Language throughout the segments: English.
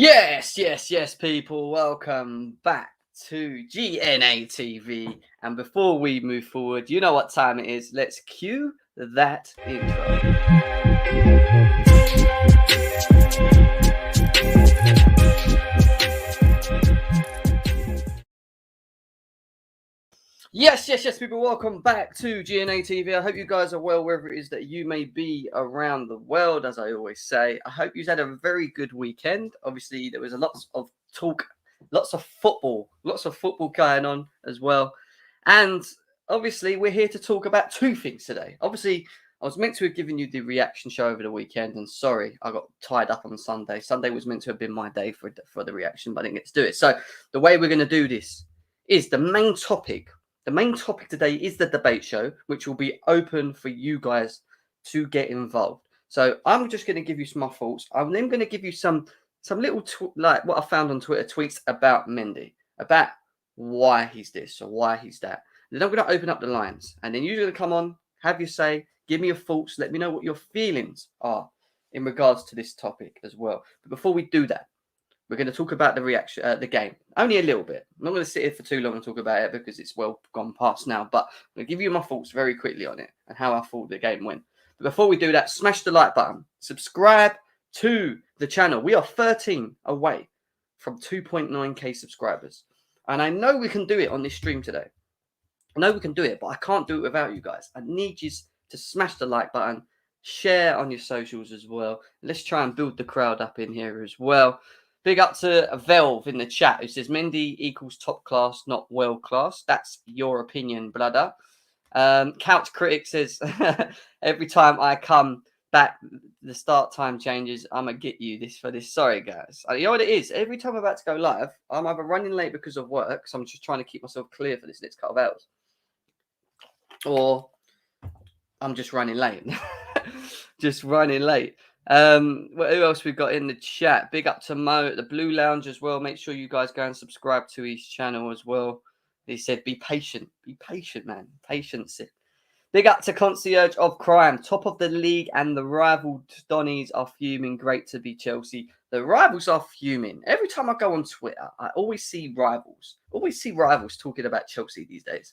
Yes, people. Welcome back to GNA TV. And before we move forward, you know what time it is. Let's cue that intro. Yes, people. Welcome back to GNA TV. I hope you guys are well wherever it is that you may be around the world. As I always say, I hope you've had a very good weekend. Obviously, there was lots of talk, lots of football going on as well. And obviously, we're here to talk about two things today. Obviously, I was meant to have given you the reaction show over the weekend, and sorry, I got tied up on Sunday. Sunday was meant to have been my day for the reaction, but I didn't get to do it. So the way we're going to do this is the main topic. The main topic today is the debate show, which will be open for you guys to get involved. So I'm just going to give you some of my thoughts. I'm then going to give you some little like what I found on Twitter tweets about Mendy, about why he's this or why he's that. Then I'm going to open up the lines, and then you're going to come on, have your say, give me your thoughts, let me know what your feelings are in regards to this topic as well. But before we do that, we're going to talk about the reaction, the game, only a little bit. I'm not going to sit here for too long and talk about it because it's well gone past now. But I'm going to give you my thoughts very quickly on it and how I thought the game went. But before we do that, smash the like button, subscribe to the channel. We are 13 away from 2.9k subscribers, and I know we can do it on this stream today. I know we can do it, but I can't do it without you guys. I need you to smash the like button, share on your socials as well. Let's try and build the crowd up in here as well. Big up to Velv in the chat who says Mendy equals top class, not world class. That's your opinion, brother. Couch Critic says every time I come back, the start time changes. I'm gonna get you this for this. Sorry, guys. You know what it is? Every time I'm about to go live, I'm either running late because of work, so I'm just trying to keep myself clear for this next couple of hours, or I'm just running late. Just running late. Who else we got in the chat? Big up to Mo at the Blue Lounge as well. Make sure you guys go and subscribe to his channel as well. He said, be patient, man. Patience. Big up to Concierge of Crime, top of the league, and the rival Donnies are fuming. Great to be Chelsea. The rivals are fuming. Every time I go on Twitter, I always see rivals. Talking about Chelsea these days.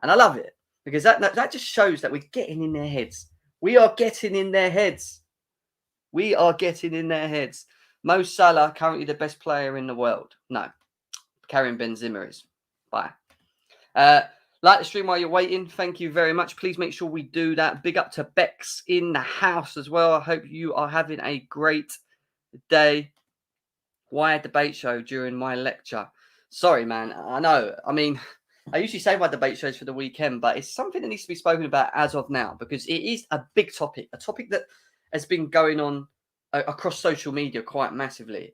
And I love it because that just shows that we're getting in their heads. We are getting in their heads. Mo Salah, currently the best player in the world. No, Karim Benzema is. Bye. Like the stream while you're waiting. Thank you very much. Please make sure we do that. Big up to Bex in the house as well. I hope you are having a great day. Why a debate show during my lecture? Sorry, man. I know. I mean, I usually say my debate shows for the weekend, but it's something that needs to be spoken about as of now because it is a big topic, a topic that has been going on across social media quite massively.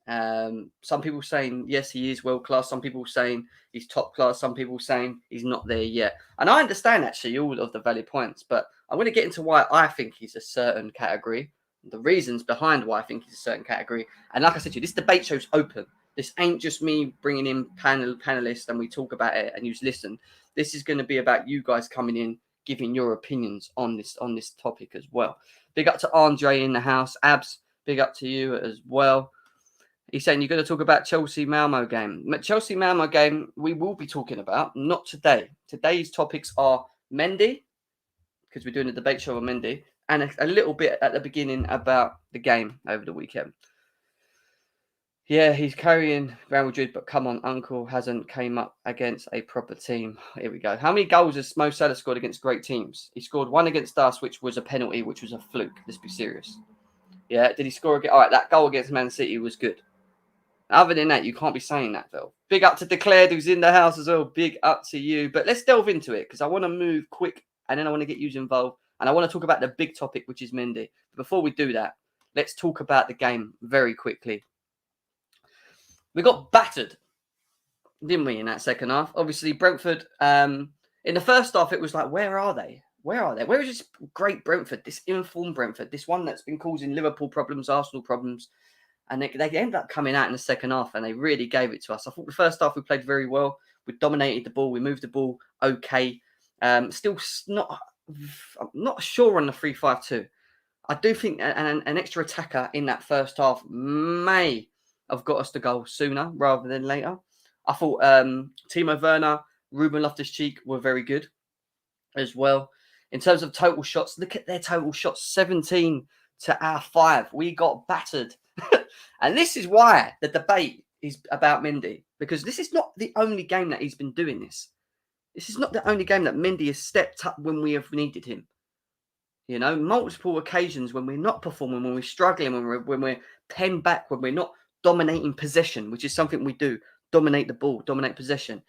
Some people saying, yes, he is world class. Some people saying he's top class. Some people saying he's not there yet. And I understand actually all of the valid points, but I'm going to get into why I think he's a certain category, the reasons behind why I think he's a certain category. And like I said to you, this debate show's open. This ain't just me bringing in panelists and we talk about it and you just listen. This is going to be about you guys coming in, giving your opinions on this topic as well. Big up to Andre in the house. Abs, big up to you as well. He's saying you're going to talk about Chelsea-Malmo game. Chelsea-Malmo game we will be talking about, not today. Today's topics are Mendy, because we're doing a debate show on Mendy, and a little bit at the beginning about the game over the weekend. Yeah, he's carrying Real Madrid, but come on, Uncle hasn't came up against a proper team. Here we go. How many goals has Mo Salah scored against great teams? He scored one against us, which was a penalty, which was a fluke. Let's be serious. Yeah, did he score again? All right, that goal against Man City was good. Other than that, you can't be saying that, Phil. Big up to Declared, who's in the house as well. Big up to you. But let's delve into it because I want to move quick and then I want to get you involved. And I want to talk about the big topic, which is Mendy. But before we do that, let's talk about the game very quickly. We got battered, didn't we, in that second half? Obviously, Brentford, in the first half, it was like, where are they? Where is this great Brentford, this informed Brentford, this one that's been causing Liverpool problems, Arsenal problems? And they ended up coming out in the second half and they really gave it to us. I thought the first half we played very well. We dominated the ball. We moved the ball okay. Still I'm not sure on the 3-5-2. I do think an extra attacker in that first half may have got us the goal sooner rather than later. I thought Timo Werner, Ruben Loftus-Cheek were very good as well. In terms of total shots, look at their total shots, 17 to our 5. We got battered. And this is why the debate is about Mendy, because this is not the only game that he's been doing this. This is not the only game that Mendy has stepped up when we have needed him. You know, multiple occasions when we're not performing, when we're struggling, when we're penned back, when we're not dominating possession, which is something we do, dominate the ball, dominate possession.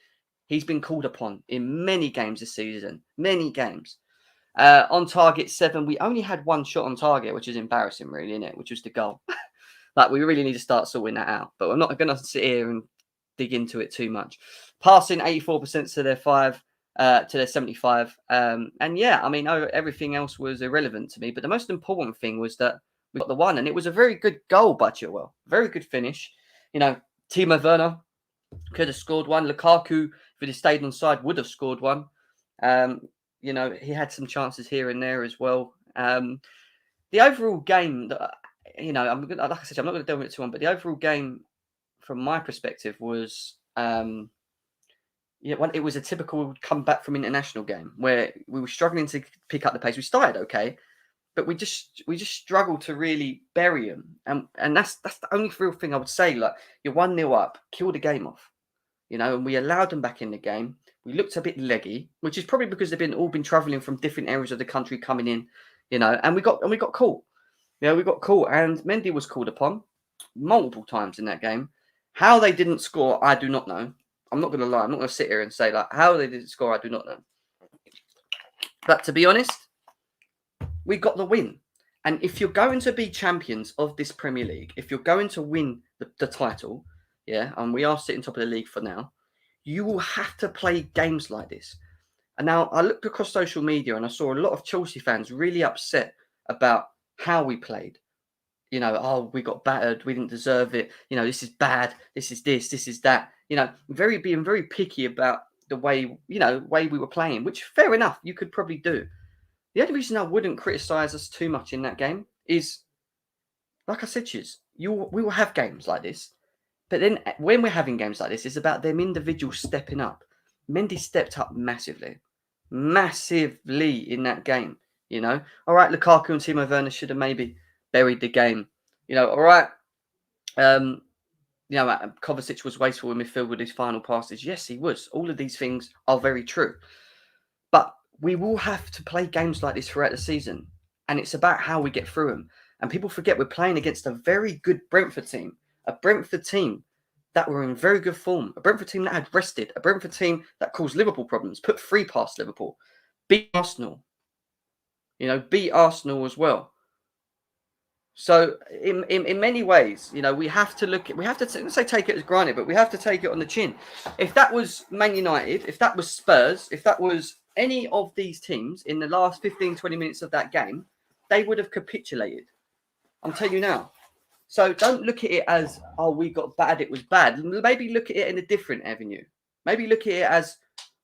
He's been called upon in many games this season, many games. On target 7, we only had one shot on target, which is embarrassing, really, isn't it? Which was the goal. Like, we really need to start sorting that out. But we're not going to sit here and dig into it too much. Passing 84% to their 5, to their 75. And yeah, I mean, everything else was irrelevant to me. But the most important thing was that we got the 1, and it was a very good goal by Chilwell. Very good finish. You know, Timo Werner could have scored 1. Lukaku, if he'd have stayed on side, would have scored 1. You know, he had some chances here and there as well. The overall game, you know, like I said, I'm not going to delve into it too much, but the overall game, from my perspective, was it was a typical comeback from international game where we were struggling to pick up the pace. We started okay, but we just struggled to really bury them, and that's the only real thing I would say. Like, you're 1-0 up, kill the game off, you know, and we allowed them back in the game. We looked a bit leggy, which is probably because they've all been travelling from different areas of the country coming in, you know, and we got caught. Yeah, we got caught, and Mendy was called upon multiple times in that game. How they didn't score, I do not know. I'm not going to lie. I'm not going to sit here and say, like, how they didn't score, I do not know. But to be honest, we got the win. And if you're going to be champions of this Premier League, if you're going to win the title, yeah, and we are sitting top of the league for now, you will have to play games like this. And now I looked across social media and I saw a lot of Chelsea fans really upset about how we played. You know, oh, we got battered, we didn't deserve it. You know, this is bad. This is this. This is that. You know, being very picky about the way we were playing, which fair enough, you could probably do. The only reason I wouldn't criticise us too much in that game is, like I said to you, we will have games like this. But then when we're having games like this, it's about them individuals stepping up. Mendy stepped up massively in that game. You know, all right, Lukaku and Timo Werner should have maybe buried the game. You know, all right. You know, Kovacic was wasteful in midfield with his final passes. Yes, he was. All of these things are very true. But we will have to play games like this throughout the season. And it's about how we get through them. And people forget we're playing against a very good Brentford team. A Brentford team that were in very good form. A Brentford team that had rested. A Brentford team that caused Liverpool problems. Put 3 past Liverpool. Beat Arsenal. You know, beat Arsenal as well. So in many ways, you know, we have to take it as granted, but we have to take it on the chin. If that was Man United, if that was Spurs, if that was any of these teams in the last 15, 20 minutes of that game, they would have capitulated. I'm telling you now. So don't look at it as, oh, we got bad, it was bad. Maybe look at it in a different avenue. Maybe look at it as,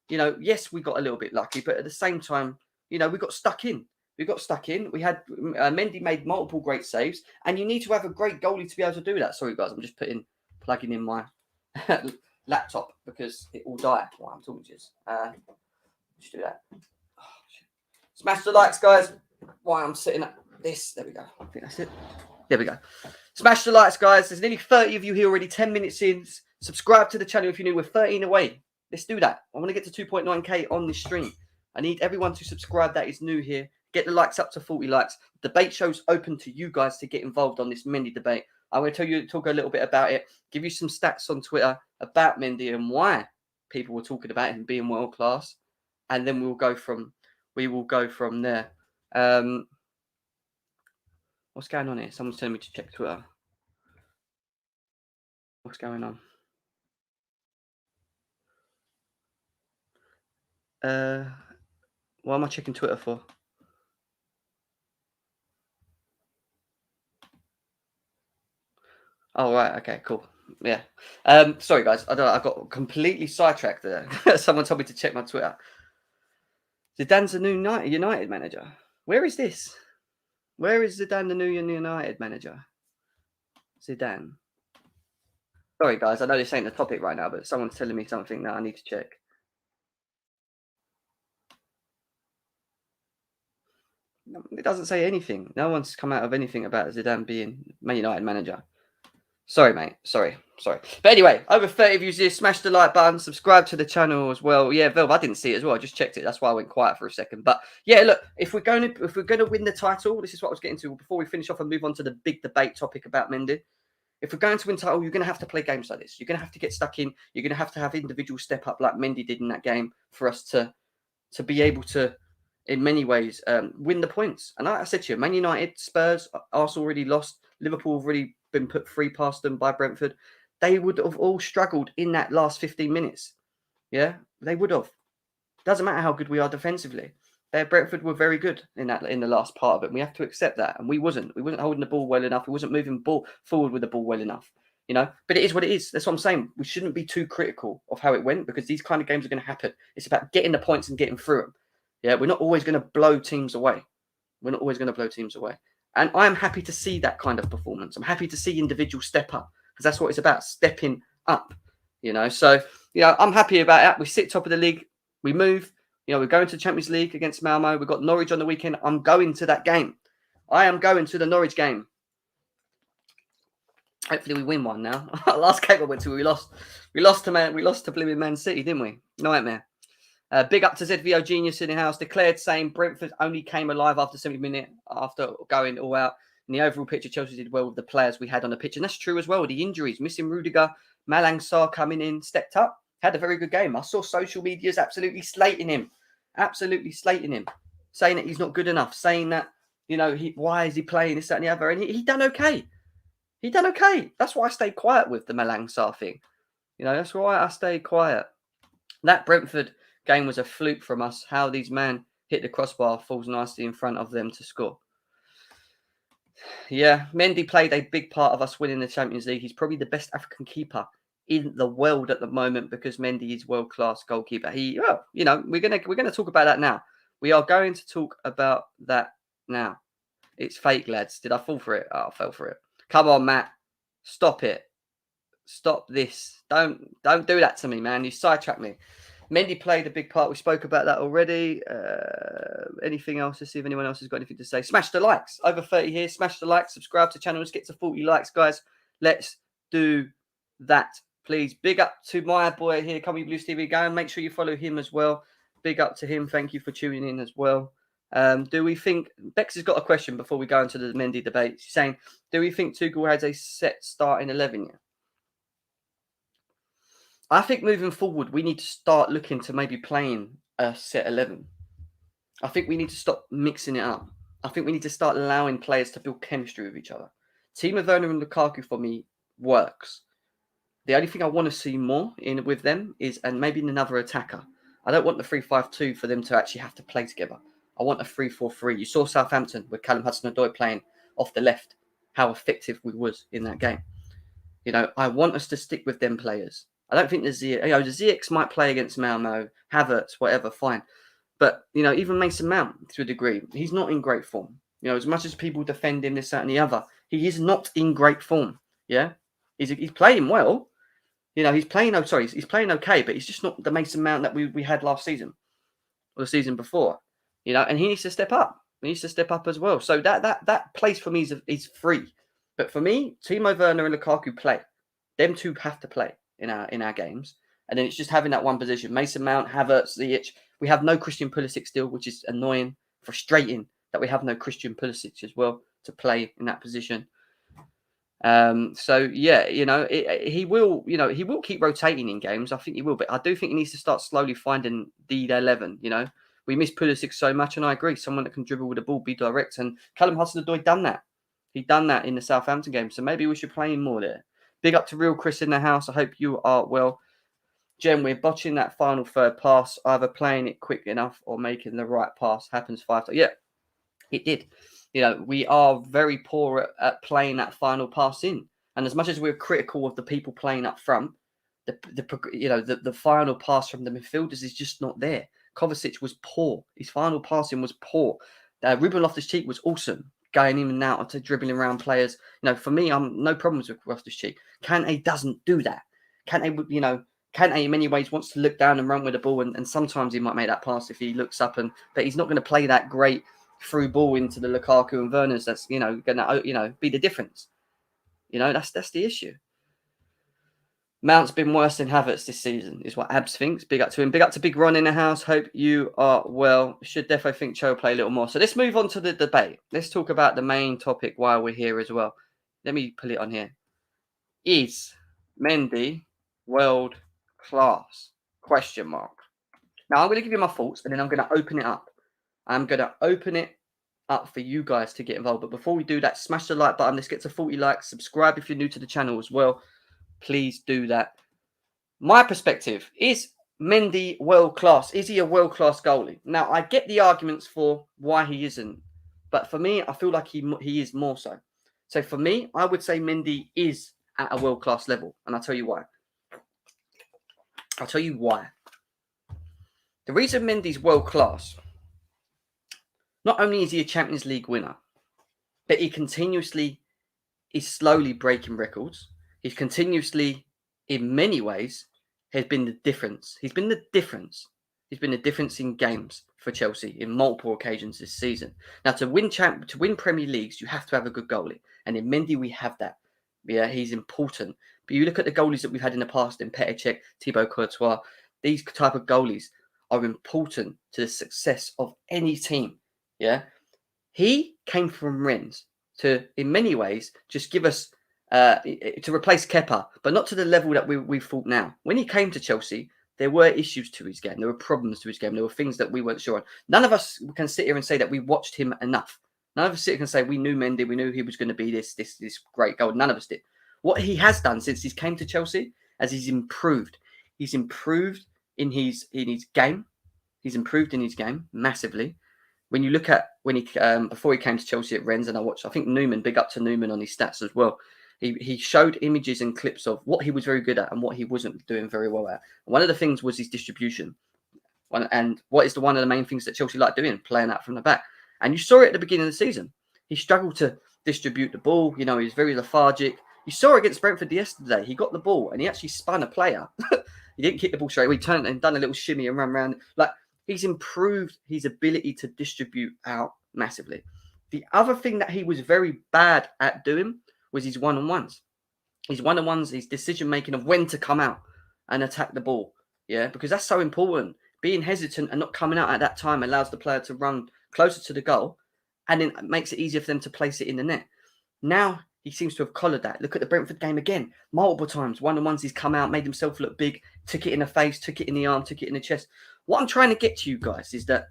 you know, yes, we got a little bit lucky, but at the same time, you know, we got stuck in. We got stuck in. We had Mendy made multiple great saves, and you need to have a great goalie to be able to do that. Sorry, guys, I'm just plugging in my laptop because it will die while I'm talking to you. Just do that. Oh, smash the likes, guys. While I'm sitting at this, there we go. I think that's it. There we go. Smash the likes, guys. There's nearly 30 of you here already. 10 minutes in. Subscribe to the channel if you're new. We're 13 away. Let's do that. I want to get to 2.9k on this stream. I need everyone to subscribe that is new here. Get the likes up to 40 likes. Debate show's open to you guys to get involved on this Mendy debate. I'm going to talk a little bit about it, give you some stats on Twitter about Mendy and why people were talking about him being world class, and then we will go from there. What's going on here? Someone's telling me to check Twitter. What's going on? What am I checking Twitter for? Oh, right. Okay, cool. Yeah. Sorry, guys. I got completely sidetracked there. Someone told me to check my Twitter. Zidane's the new United manager. Where is this? Where is Zidane, the new United manager? Zidane. Sorry, guys. I know this ain't the topic right now, but someone's telling me something that I need to check. No, it doesn't say anything. No one's come out of anything about Zidane being Man United manager. Sorry, mate. Sorry. But anyway, over 30 views here. Smash the like button. Subscribe to the channel as well. Yeah, Velv, I didn't see it as well. I just checked it. That's why I went quiet for a second. But yeah, look, if we're going to win the title, this is what I was getting to before we finish off and move on to the big debate topic about Mendy. If we're going to win title, you're going to have to play games like this. You're going to have to get stuck in. You're going to have individual step up like Mendy did in that game for us to be able to, in many ways, win the points. And like I said to you, Man United, Spurs, Arsenal already lost. Liverpool have already been put 3 past them by Brentford. They would have all struggled in that last 15 minutes. Yeah, they would have. Doesn't matter how good we are defensively. Brentford were very good in the last part of it. We have to accept that, and we wasn't. We wasn't holding the ball well enough. We wasn't moving ball forward with the ball well enough. You know, but it is what it is. That's what I'm saying. We shouldn't be too critical of how it went because these kind of games are going to happen. It's about getting the points and getting through them. Yeah, we're not always going to blow teams away. And I'm happy to see that kind of performance. I'm happy to see individuals step up because that's what it's about, stepping up. You know, so I'm happy about that. We sit top of the league. We move. We're going to the Champions League against Malmo. We've got Norwich on the weekend. I'm going to that game. I am going to the Norwich game. Hopefully we win one now. Last game I went to, we lost. We lost to blooming Man City, didn't we? Nightmare. Big up to ZVO Genius in the house. Declared saying Brentford only came alive after 70 minutes after going all out. In the overall picture, Chelsea did well with the players we had on the pitch. And that's true as well. The injuries, missing Rudiger, Malang Sarr coming in, stepped up. Had a very good game. I saw social medias absolutely slating him. Saying that he's not good enough. Saying that, why is he playing this, that and the other. And he done okay. That's why I stayed quiet with the Malang Sarr thing. That's why I stayed quiet. That Brentford game was a fluke from us. How these men hit the crossbar falls nicely in front of them to score. Yeah, Mendy played a big part of us winning the Champions League. He's probably the best African keeper in the world at the moment because Mendy is world-class goalkeeper. We're gonna talk about that now. We are going to talk about that now. It's fake, lads. Did I fall for it? Oh, I fell for it. Come on, Matt. Stop it. Stop this. Don't do that to me, man. You sidetracked me. Mendy played a big part. We spoke about that already. Anything else? Let's see if anyone else has got anything to say. Smash the likes. Over 30 here. Smash the likes. Subscribe to the channel. Let's get to 40 likes, guys. Let's do that, please. Big up to my boy here, Comedy Blues TV. Go and make sure you follow him as well. Big up to him. Thank you for tuning in as well. Do we think Bex has got a question before we go into the Mendy debate? She's saying, do we think Tuchel has a set starting 11 yet? I think moving forward, we need to start looking to maybe playing a set 11. I think we need to stop mixing it up. I think we need to start allowing players to build chemistry with each other. Timo Werner and Lukaku for me works. The only thing I want to see more in with them is, and maybe another attacker. I don't want the 3-5-2 for them to actually have to play together. I want a 3-4-3. You saw Southampton with Callum Hudson-Odoi playing off the left, how effective we was in that game. I want us to stick with them players. I don't think the Ziyech might play against Malmo, Havertz, whatever, fine. But, even Mason Mount, to a degree, he's not in great form. As much as people defend him, this, that, and the other, he is not in great form. Yeah? He's playing well. He's playing okay, but he's just not the Mason Mount that we had last season or the season before. And he needs to step up. He needs to step up as well. So that place for me is free. But for me, Timo Werner and Lukaku play. Them two have to play in our games. And then it's just having that one position. Mason Mount, Havertz, Ziyech. We have no Christian Pulisic still, which is annoying, frustrating that we have no Christian Pulisic as well to play in that position. So yeah, he will keep rotating in games. I think he will, but I do think he needs to start slowly finding the 11. We miss Pulisic so much, and I agree. Someone that can dribble with the ball, be direct, and Callum Hudson-Odoi done that. He done that in the Southampton game, so maybe we should play him more there. Big up to Real Chris in the house. I hope you are well. Jen, we're botching that final third pass, either playing it quick enough or making the right pass. Happens 5 times. Yeah, it did. We are very poor at playing that final pass in. And as much as we're critical of the people playing up front, the final pass from the midfielders is just not there. Kovacic was poor. His final passing was poor. Ruben Loftus-Cheek was awesome. going in and out, to dribbling around players. For me, I'm no problems with Loftus-Cheek. Kante doesn't do that. Kante, Kante in many ways wants to look down and run with the ball, and sometimes he might make that pass if he looks up, but he's not going to play that great through ball into the Lukaku and Werner's. That's going to be the difference. That's the issue. Mount's been worse than Havertz this season, is what Abs thinks. Big up to him. Big up to Big Ron in the house. Hope you are well. Should defo think Cho play a little more. So let's move on to the debate. Let's talk about the main topic while we're here as well. Let me put it on here. Is Mendy world class? Question mark. Now, I'm going to give you my thoughts, and then I'm going to open it up. I'm going to open it up for you guys to get involved. But before we do that, smash the like button. Let's get to 40 likes. Subscribe if you're new to the channel as well. Please do that. My perspective, is Mendy world-class? Is he a world-class goalie? Now, I get the arguments for why he isn't. But for me, I feel like he is more so. So for me, I would say Mendy is at a world-class level. And I'll tell you why. The reason Mendy's world-class, not only is he a Champions League winner, but he continuously is slowly breaking records. He's continuously, in many ways, has been the difference. He's been the difference. He's been the difference in games for Chelsea in multiple occasions this season. Now, to win Premier Leagues, you have to have a good goalie. And in Mendy, we have that. Yeah, he's important. But you look at the goalies that we've had in the past, in Petr Cech, Thibaut Courtois, these type of goalies are important to the success of any team. Yeah, he came from Rennes to, in many ways, just give us to replace Kepa, but not to the level that we thought now. When he came to Chelsea, there were issues to his game. There were problems to his game. There were things that we weren't sure on. None of us can sit here and say that we watched him enough. None of us sit here and say we knew Mendy, we knew he was going to be this great goal. None of us did. What he has done since he came to Chelsea, as he's improved. He's improved in his game. He's improved in his game massively. When you look at when he before he came to Chelsea at Rennes, and I think Newman, big up to Newman on his stats as well. He showed images and clips of what he was very good at and what he wasn't doing very well at. One of the things was his distribution. And what is one of the main things that Chelsea like doing? Playing out from the back. And you saw it at the beginning of the season. He struggled to distribute the ball. He was very lethargic. You saw it against Brentford yesterday. He got the ball and he actually spun a player. He didn't kick the ball straight away. He turned and done a little shimmy and run around. Like, he's improved his ability to distribute out massively. The other thing that he was very bad at doing was his one-on-ones. His decision-making of when to come out and attack the ball. Yeah, because that's so important. Being hesitant and not coming out at that time allows the player to run closer to the goal, and then it makes it easier for them to place it in the net. Now, he seems to have collared that. Look at the Brentford game again. Multiple times, one-on-ones he's come out, made himself look big, took it in the face, took it in the arm, took it in the chest. What I'm trying to get to you guys is that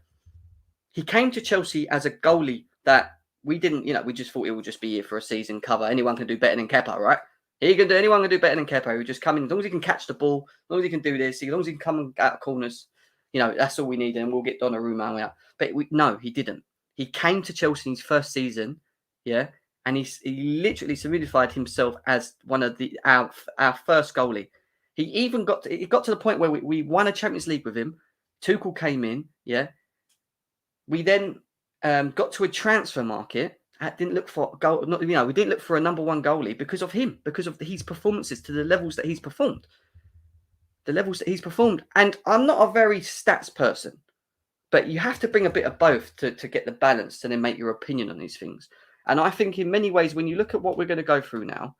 he came to Chelsea as a goalie that we didn't, we just thought it would just be here for a season cover. Anyone can do better than Kepa, right? Anyone can do better than Kepa. He would just come in, as long as he can catch the ball, as long as he can do this, as long as he can come out of corners, that's all we need, and we'll get Donnarumma out. But no, he didn't. He came to Chelsea in his first season, yeah, and he literally solidified himself as one of our first goalie. He even got to the point where we won a Champions League with him. Tuchel came in, yeah. We then got to a transfer market. Didn't look for a goal. We didn't look for a number one goalie because of him, because of his performances to the levels that he's performed. And I'm not a very stats person, but you have to bring a bit of both to get the balance and then make your opinion on these things. And I think in many ways, when you look at what we're going to go through now,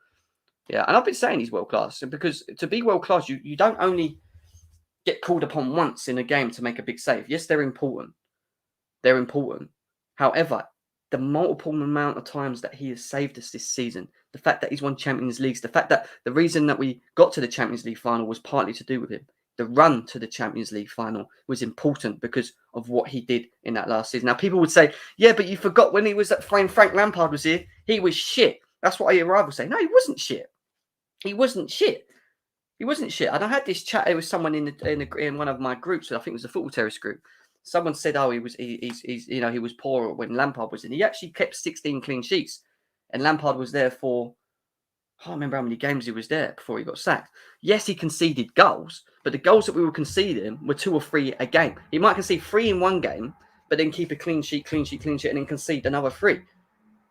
yeah, and I've been saying he's world class, because to be world class, you don't only get called upon once in a game to make a big save. Yes, they're important. However, the multiple amount of times that he has saved us this season, the fact that he's won Champions Leagues, the fact that the reason that we got to the Champions League final was partly to do with him. The run to the Champions League final was important because of what he did in that last season. Now, people would say, yeah, but you forgot when he was at Frank Lampard was here, he was shit. That's what I hear rivals say. No, he wasn't shit. And I had this chat with someone in one of my groups, I think it was the Football Terrace group. Someone said, "Oh, he was poor when Lampard was in." He actually kept 16 clean sheets, and Lampard was there for, I can't remember how many games he was there before he got sacked. Yes, he conceded goals, but the goals that we were conceding were 2 or 3 a game. He might concede 3 in one game, but then keep a clean sheet, and then concede another 3.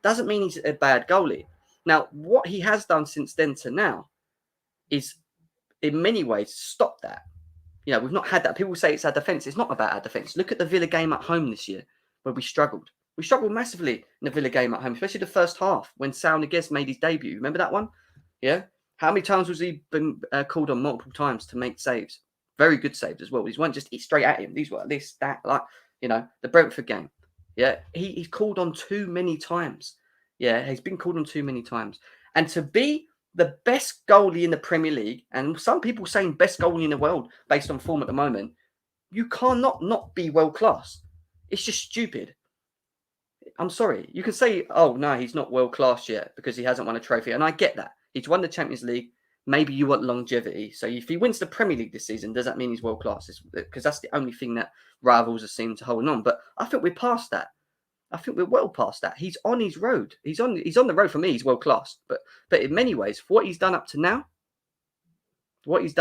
doesn't mean he's a bad goalie. Now, what he has done since then to now is, in many ways, stop that. We've not had that. People say it's our defence. It's not about our defence. Look at the Villa game at home this year, where we struggled. We struggled massively in the Villa game at home, especially the first half when Sal Niguez made his debut. Remember that one? Yeah. How many times was he been called on multiple times to make saves? Very good saves as well. These weren't just straight at him. These were this, that, like, the Brentford game. Yeah. He's called on too many times. Yeah. He's been called on too many times. And to be the best goalie in the Premier League, and some people saying best goalie in the world based on form at the moment, you cannot not be world class. It's just stupid. I'm sorry. You can say, oh, no, he's not world class yet because he hasn't won a trophy. And I get that. He's won the Champions League. Maybe you want longevity. So if he wins the Premier League this season, does that mean he's world class? Because that's the only thing that rivals are seem to hold on. But I think we're past that. I think we're well past that. He's on his road. He's on the road for me. He's world class. But in many ways, for what he's done up to now, he's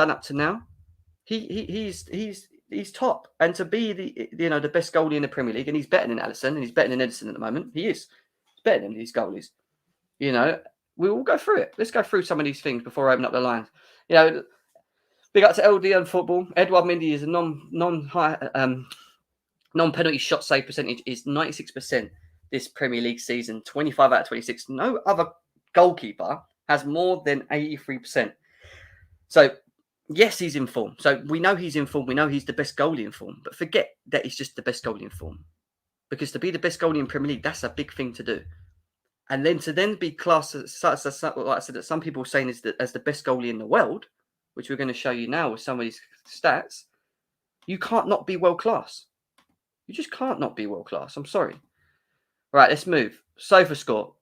top. And to be the best goalie in the Premier League, and he's better than Alisson, and he's better than Edison at the moment. He is. He's better than these goalies. We will go through it. Let's go through some of these things before I open up the lines. Big up to LD on football. Edouard Mendy is a non-penalty shot save percentage is 96% this Premier League season, 25 out of 26. No other goalkeeper has more than 83%. So, yes, he's in form. So, we know he's in form. We know he's the best goalie in form. But forget that he's just the best goalie in form. Because to be the best goalie in Premier League, that's a big thing to do. And then to be classed as, like I said, that some people are saying as the best goalie in the world, which we're going to show you now with some of these stats, you can't not be world class. You just can't not be world class. I'm sorry. Right, let's move. Sofa score.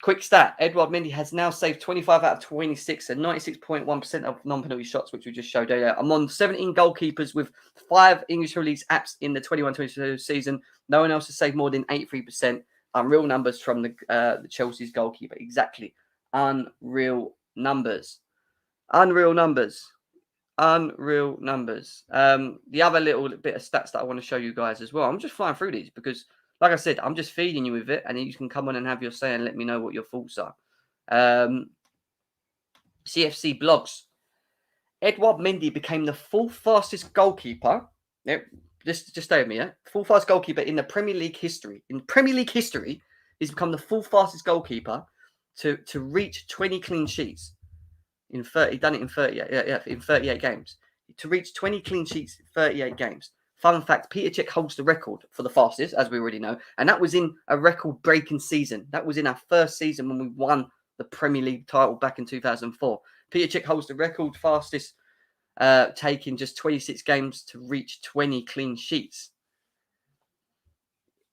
Quick stat. Edouard Mendy has now saved 25 out of 26 and 96.1% of non-penalty shots, which we just showed earlier. I'm on 17 goalkeepers with 5 English release apps in the 21-22 season. No one else has saved more than 83%. Unreal numbers from the Chelsea's goalkeeper. Exactly. Unreal numbers. Unreal numbers. The other little bit of stats that I want to show you guys as well. I'm just flying through these because, like I said, I'm just feeding you with it, and you can come on and have your say and let me know what your thoughts are. CFC blogs. Edouard Mendy became the 4th fastest goalkeeper. Yep, just stay with me, yeah? 4th fastest goalkeeper in the Premier League history. In Premier League history, he's become the 4th fastest goalkeeper to reach 20 clean sheets. In 38 games. To reach 20 clean sheets in 38 games. Fun fact, Peter Cech holds the record for the fastest, as we already know. And that was in a record-breaking season. That was in our first season when we won the Premier League title back in 2004. Peter Cech holds the record fastest, taking just 26 games to reach 20 clean sheets.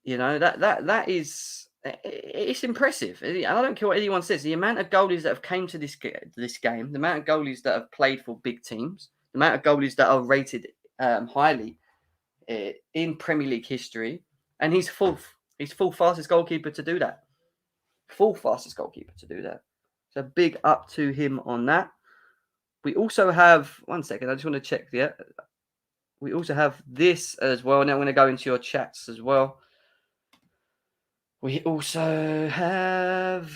That is... It's impressive. I don't care what anyone says. The amount of goalies that have came to this game, the amount of goalies that have played for big teams, the amount of goalies that are rated highly in Premier League history, and he's 4th. He's 4th fastest goalkeeper to do that. 4th fastest goalkeeper to do that. So big up to him on that. We also have, one second, I just want to check there. We also have this as well. Now I'm going to go into your chats as well. We also have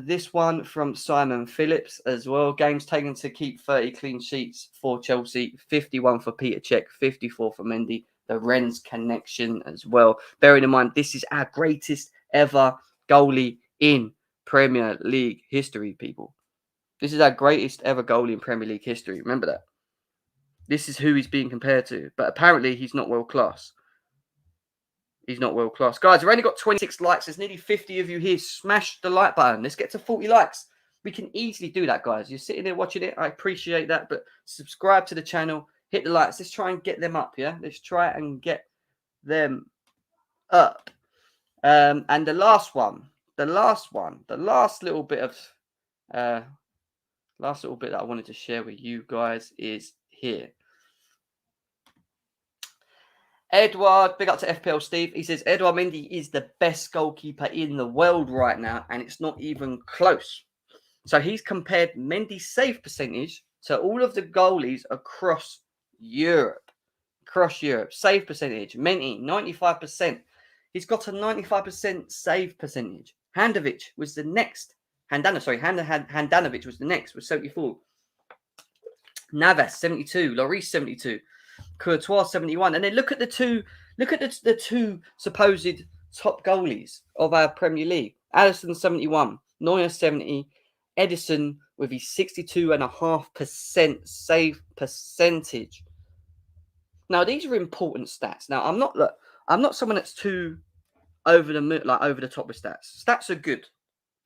this one from Simon Phillips as well. Games taken to keep 30 clean sheets for Chelsea. 51 for Peter Cech, 54 for Mendy. The Rennes connection as well. Bearing in mind, this is our greatest ever goalie in Premier League history, people. This is our greatest ever goalie in Premier League history. Remember that. This is who he's being compared to. But apparently, he's not world class. He's not world class. Guys, we've only got 26 likes. There's nearly 50 of you here. Smash the like button. Let's get to 40 likes. We can easily do that, guys. You're sitting there watching it. I appreciate that. But subscribe to the channel. Hit the likes. Let's try and get them up, yeah? Let's try and get them up. And the last little bit that I wanted to share with you guys is here. Edouard, big up to FPL Steve. He says, Edouard Mendy is the best goalkeeper in the world right now, and it's not even close. So he's compared Mendy's save percentage to all of the goalies across Europe. Save percentage, Mendy, 95%. He's got a 95% save percentage. Handanovic was the next. Handanovic was the next with 74. Navas 72, Lloris 72, Courtois 71. And then look at the two supposed top goalies of our Premier League. Alisson 71, Neuer 70, Edison with his 62.5% save percentage. Now these are important stats. Now I'm not someone that's too over the top with stats. Stats are good,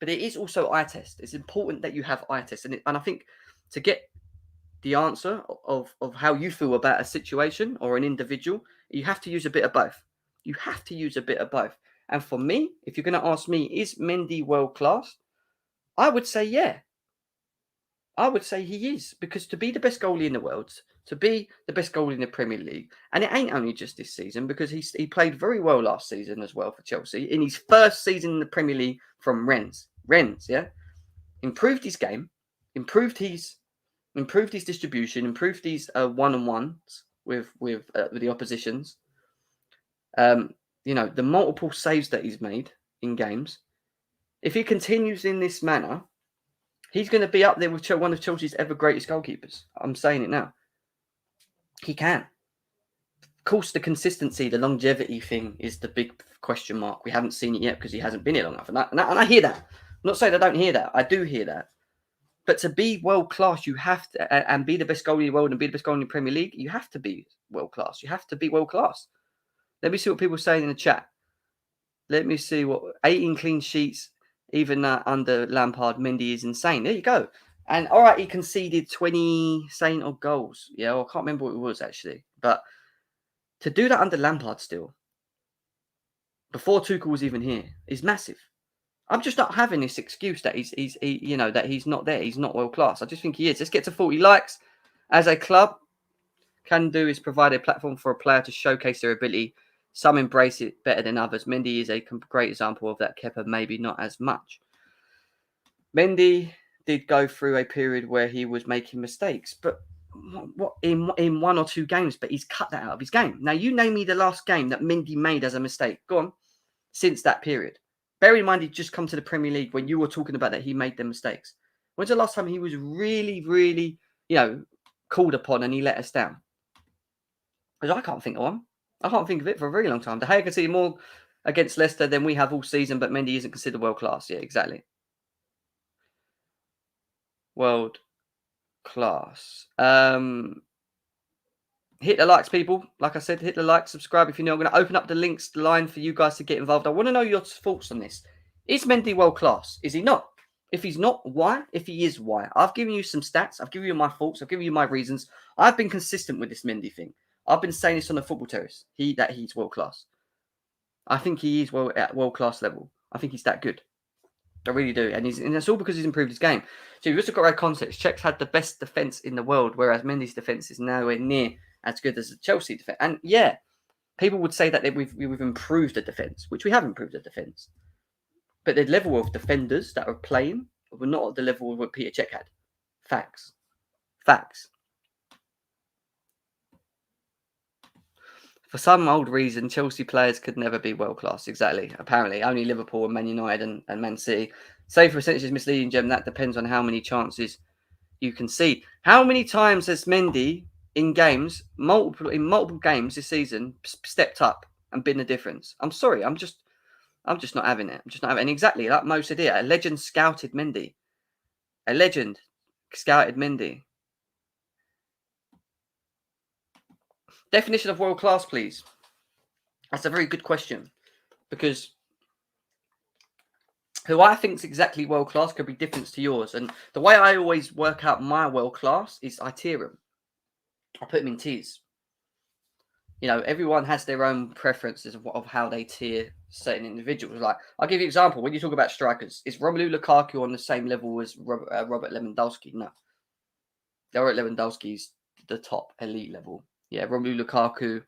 but it is also eye test. It's important that you have eye test, and I think to get the answer of how you feel about a situation or an individual, you have to use a bit of both. You have to use a bit of both. And for me, if you're going to ask me, is Mendy world class? I would say yeah. I would say he is, because to be the best goalie in the world, to be the best goalie in the Premier League, and it ain't only just this season, because he played very well last season as well for Chelsea in his first season in the Premier League from Rennes. Yeah, improved his game, improved his distribution, improved his one-on-ones with the oppositions. The multiple saves that he's made in games. If he continues in this manner, he's going to be up there with one of Chelsea's ever greatest goalkeepers. I'm saying it now. He can. Of course, the consistency, the longevity thing is the big question mark. We haven't seen it yet because he hasn't been here long enough. And I hear that. I'm not saying I don't hear that. I do hear that. But to be world class, you have to, and be the best goalie in the world and be the best goalie in the Premier League, you have to be world class. You have to be world class. Let me see what people are saying in the chat. Let me see what 18 clean sheets, even under Lampard. Mendy is insane. There you go. And all right, he conceded 20 saying odd goals. Yeah, well, I can't remember what it was actually. But to do that under Lampard still, before Tuchel was even here, is massive. I'm just not having this excuse that that he's not there. He's not world class. I just think he is. Let's get to 40 likes. As a club can do is provide a platform for a player to showcase their ability. Some embrace it better than others. Mendy is a great example of that. Kepa maybe not as much. Mendy did go through a period where he was making mistakes, but what in one or two games? But he's cut that out of his game. Now you name me the last game that Mendy made as a mistake. Go on. Since that period. Bear in mind, he'd just come to the Premier League when you were talking about that he made them mistakes. When's the last time he was really, really, called upon and he let us down? Because I can't think of one. I can't think of it for a very long time. De Gea conceded more against Leicester than we have all season, but Mendy isn't considered world class. Yeah, exactly. World class. Hit the likes, people. Like I said, hit the like, subscribe if you know. I'm going to open up the links line for you guys to get involved. I want to know your thoughts on this. Is Mendy world class? Is he not? If he's not, why? If he is, why? I've given you some stats. I've given you my thoughts. I've given you my reasons. I've been consistent with this Mendy thing. I've been saying this on the football terrace. That he's world class. I think he is at world class level. I think he's that good. I really do. And that's all because he's improved his game. So you've also got right context. Czechs had the best defence in the world, whereas Mendy's defence is nowhere near as good as the Chelsea defence. And yeah, people would say that we've improved the defence, which we have improved the defence. But the level of defenders that are playing were not at the level of what Peter Cech had. Facts. For some old reason, Chelsea players could never be world class. Exactly. Apparently, only Liverpool and Man United and Man City. Save percentage is misleading, Gem. That depends on how many chances you concede. How many times has Mendy in games, multiple games this season, stepped up and been the difference? I'm sorry, I'm just not having it. I'm just not having it. And exactly like Mo said here, a legend scouted Mendy. A legend scouted Mendy. Definition of world class, please. That's a very good question, because who I think is exactly world class could be different to yours. And the way I always work out my world class is I tier them. I put them in tiers. Everyone has their own preferences of how they tier certain individuals. Like, I'll give you an example. When you talk about strikers, is Romelu Lukaku on the same level as Robert Lewandowski? No. Robert Lewandowski's the top elite level. Yeah, Romelu Lukaku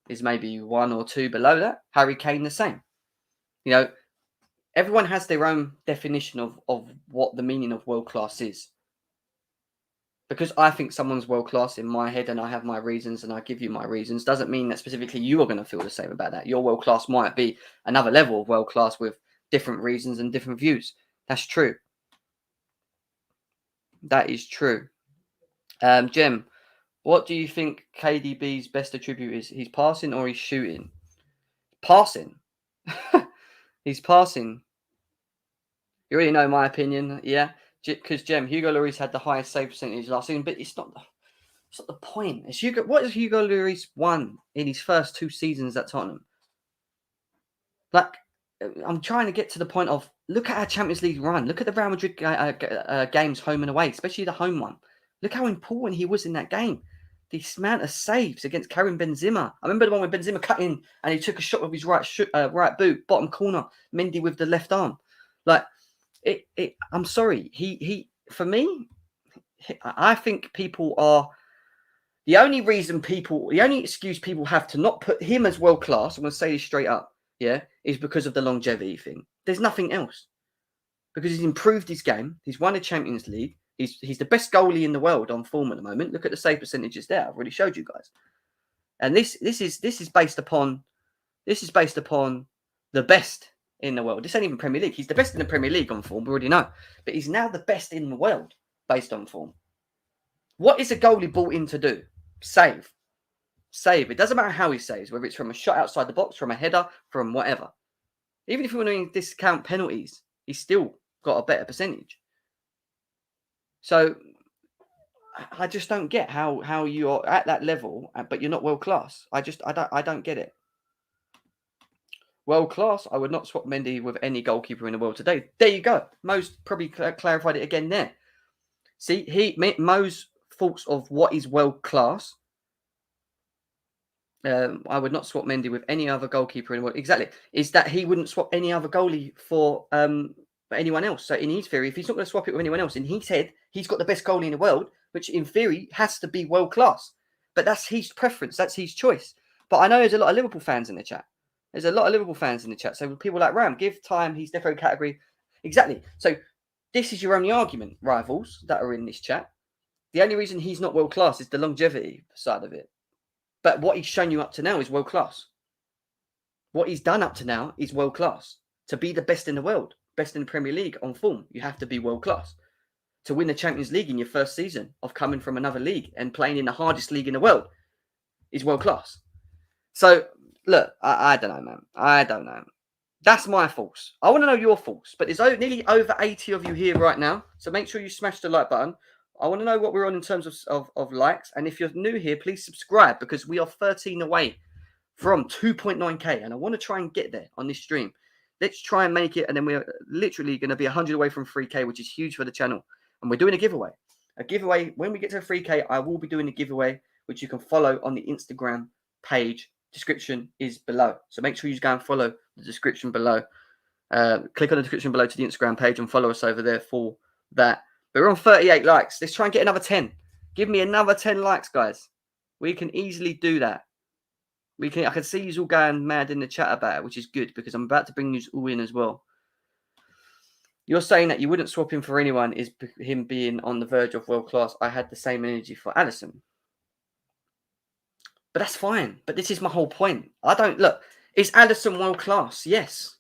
is maybe one or two below that. Harry Kane, the same. Everyone has their own definition of what the meaning of world class is. Because I think someone's world class in my head and I have my reasons and I give you my reasons doesn't mean that specifically you are going to feel the same about that. Your world class might be another level of world class with different reasons and different views. That's true. That is true. Jem, what do you think KDB's best attribute is? He's passing or he's shooting? Passing. He's passing. You already know my opinion, yeah? Because Jem, Hugo Lloris had the highest save percentage last season, but it's not the point. It's Hugo. What has Hugo Lloris won in his first 2 seasons at Tottenham? Like, I'm trying to get to the point of look at our Champions League run. Look at the Real Madrid games home and away, especially the home one. Look how important he was in that game. The amount of saves against Karim Benzema. I remember the one when Benzema cut in and he took a shot with his right boot, bottom corner. Mendy with the left arm. Like, I'm sorry. For me, I think people are. The only excuse people have to not put him as world class, I'm going to say this straight up, yeah, is because of the longevity thing. There's nothing else. Because he's improved his game. He's won a Champions League. He's the best goalie in the world on form at the moment. Look at the save percentages there. I've already showed you guys. And this is based upon the best in the world. This ain't even Premier League. He's the best in the Premier League on form. We already know. But he's now the best in the world based on form. What is a goalie brought in to do? Save. It doesn't matter how he saves, whether it's from a shot outside the box, from a header, from whatever. Even if you want to discount penalties, he's still got a better percentage. So I just don't get how you're at that level, but you're not world class. I don't get it. World class, I would not swap Mendy with any goalkeeper in the world today. There you go. Mo's probably clarified it again there. See, Mo's thoughts of what is world class. I would not swap Mendy with any other goalkeeper in the world. Exactly. Is that he wouldn't swap any other goalie for anyone else. So in his theory, if he's not going to swap it with anyone else, in his head, he's got the best goalie in the world, which in theory has to be world class. But that's his preference. That's his choice. But I know there's a lot of Liverpool fans in the chat. So people like Ram, give time. He's defo category. Exactly. So this is your only argument, rivals that are in this chat. The only reason he's not world class is the longevity side of it. But what he's shown you up to now is world class. What he's done up to now is world class. To be the best in the world, best in the Premier League on form, you have to be world class. To win the Champions League in your first season of coming from another league and playing in the hardest league in the world is world class. So, look, I don't know, man. I don't know. That's my thoughts. I want to know your thoughts. But there's nearly over 80 of you here right now. So make sure you smash the like button. I want to know what we're on in terms of likes. And if you're new here, please subscribe because we are 13 away from 2.9k. And I want to try and get there on this stream. Let's try and make it. And then we're literally going to be 100 away from 3k, which is huge for the channel. And we're doing a giveaway. When we get to 3k, I will be doing a giveaway, which you can follow on the Instagram page. Description is below. So make sure you go and follow the description below. Click on the description below to the Instagram page and follow us over there for that. But we're on 38 likes. Let's try and get another 10. Give me another 10 likes, guys. We can easily do that. I can see you all going mad in the chat about it, which is good because I'm about to bring you all in as well. You're saying that you wouldn't swap him for anyone is him being on the verge of world class. I had the same energy for Alisson. But that's fine. But this is my whole point. Is Alisson world class? Yes.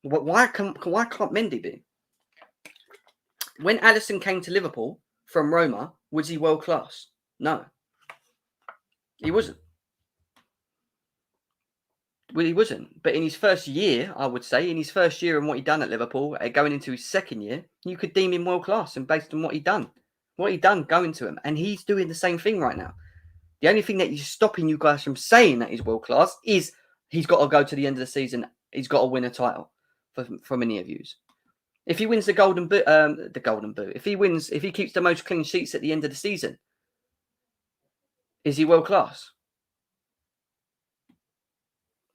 Why can't Mendy be? When Alisson came to Liverpool from Roma, was he world class? No. He wasn't. Well, he wasn't. But in his first year, I would say, and what he'd done at Liverpool, going into his second year, you could deem him world class and based on what he'd done going to him. And he's doing the same thing right now. The only thing that is stopping you guys from saying that he's world class is he's got to go to the end of the season. He's got to win a title for many of you. If he wins the Golden Boot, if he keeps the most clean sheets at the end of the season, is he world class?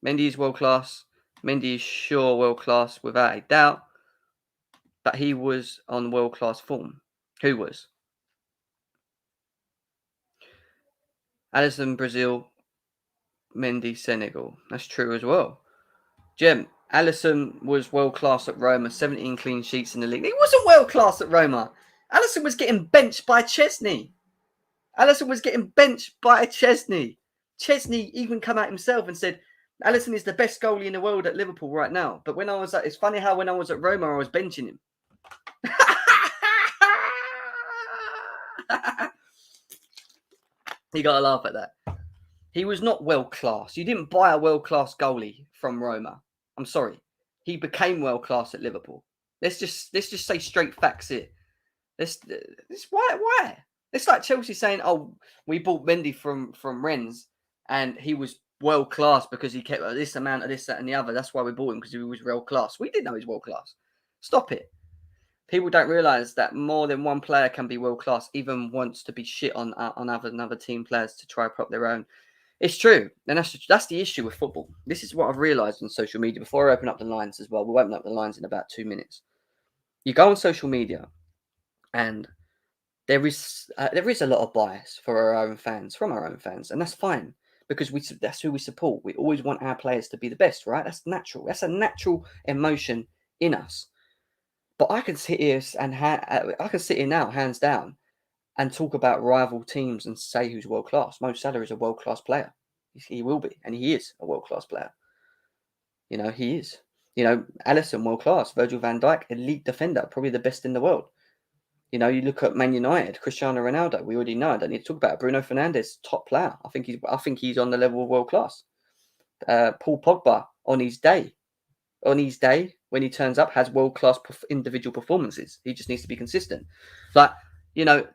Mendy is world class. Mendy is sure world class without a doubt. But he was on world class form. Who was? Alisson, Brazil. Mendy, Senegal. That's true as well. Jem, Alisson was world class at Roma. 17 clean sheets in the league. He wasn't world class at Roma. Alisson was getting benched by Chesney. Alisson was getting benched by Chesney. Chesney even come out himself and said, Alisson is the best goalie in the world at Liverpool right now. But when I was it's funny how when I was at Roma, I was benching him. You got to laugh at that. He was not world class. You didn't buy a world class goalie from Roma. I'm sorry. He became world class at Liverpool. Let's just say straight facts here. This why? It's like Chelsea saying, "Oh, we bought Mendy from Rennes, and he was world class because he kept this amount of this, that, and the other. That's why we bought him because he was world class. We didn't know he was world class. Stop it. People don't realise that more than one player can be world class, even wants to be shit on other team players to try to prop their own. It's true, and that's the issue with football. This is what I've realised on social media. Before I open up the lines as well, we'll open up the lines in about 2 minutes. You go on social media, and there is a lot of bias from our own fans, and that's fine because that's who we support. We always want our players to be the best, right? That's natural. That's a natural emotion in us. But I can sit here now, hands down, and talk about rival teams and say who's world class. Mo Salah is a world class player. He will be, and he is a world class player. You know, he is. You know, Alisson, world class. Virgil van Dijk, elite defender, probably the best in the world. You know, you look at Man United, Cristiano Ronaldo. We already know. I don't need to talk about it. Bruno Fernandes, top player. I think he's on the level of world class. Paul Pogba on his day, when he turns up, has world class individual performances. He just needs to be consistent. Like, you know,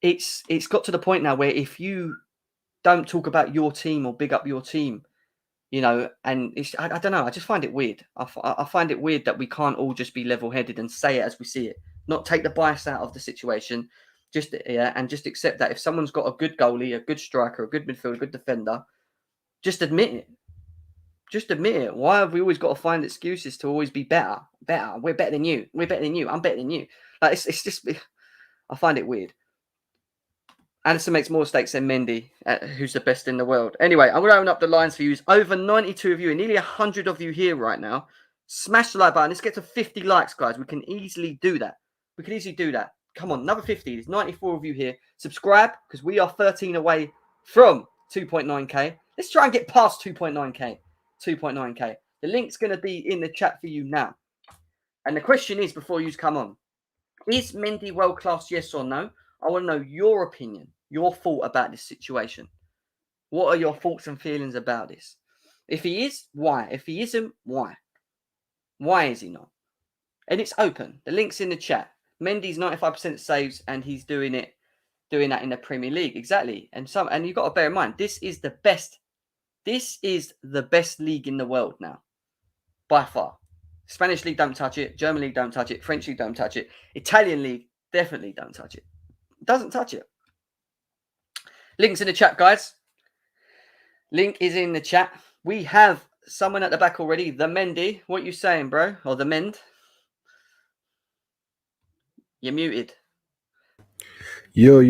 it's got to the point now where if you don't talk about your team or big up your team, you know, and I don't know. I just find it weird. I find it weird that we can't all just be level headed and say it as we see it. Not take the bias out of the situation, and just accept that if someone's got a good goalie, a good striker, a good midfielder, a good defender, just admit it. Just admit it. Why have we always got to find excuses to always be better? We're better than you. We're better than you. I'm better than you. Like it's just, I find it weird. Alisson makes more mistakes than Mendy, who's the best in the world. Anyway, I'm going to open up the lines for you. Over 92 of you, and nearly 100 of you here right now. Smash the like button. Let's get to 50 likes, guys. We can easily do that. Come on, another 50. There's 94 of you here. Subscribe, because we are 13 away from 2.9k. Let's try and get past 2.9k. 2.9k. The link's going to be in the chat for you now. And the question is, before you come on, is Mendy world class, yes or no? I want to know your opinion, your thought about this situation. What are your thoughts and feelings about this? If he is, why? If he isn't, why? Why is he not? And it's open. The link's in the chat. Mendy's 95% saves, and he's doing that in the Premier League. Exactly. And you've got to bear in mind, this is the best league in the world now. By far. Spanish league, don't touch it. German league, don't touch it. French league, don't touch it. Italian league, definitely don't touch it. Doesn't touch it. Link's in the chat, guys. Link is in the chat. We have someone at the back already. The Mendy. What you saying, bro? Or the Mend? You're muted. Yo.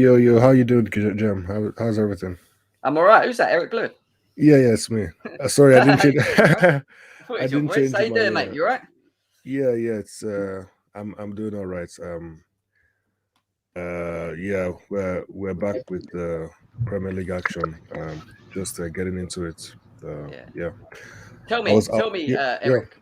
How you doing, Jam? How's everything? I'm all right. Who's that? Eric Blue? Yeah, it's me. Sorry, I didn't change. I didn't change. How you doing, mate? You all right? Yeah. It's I'm doing all right. Yeah, we're back with the Premier League action. Just getting into it. Yeah. Tell me, Eric.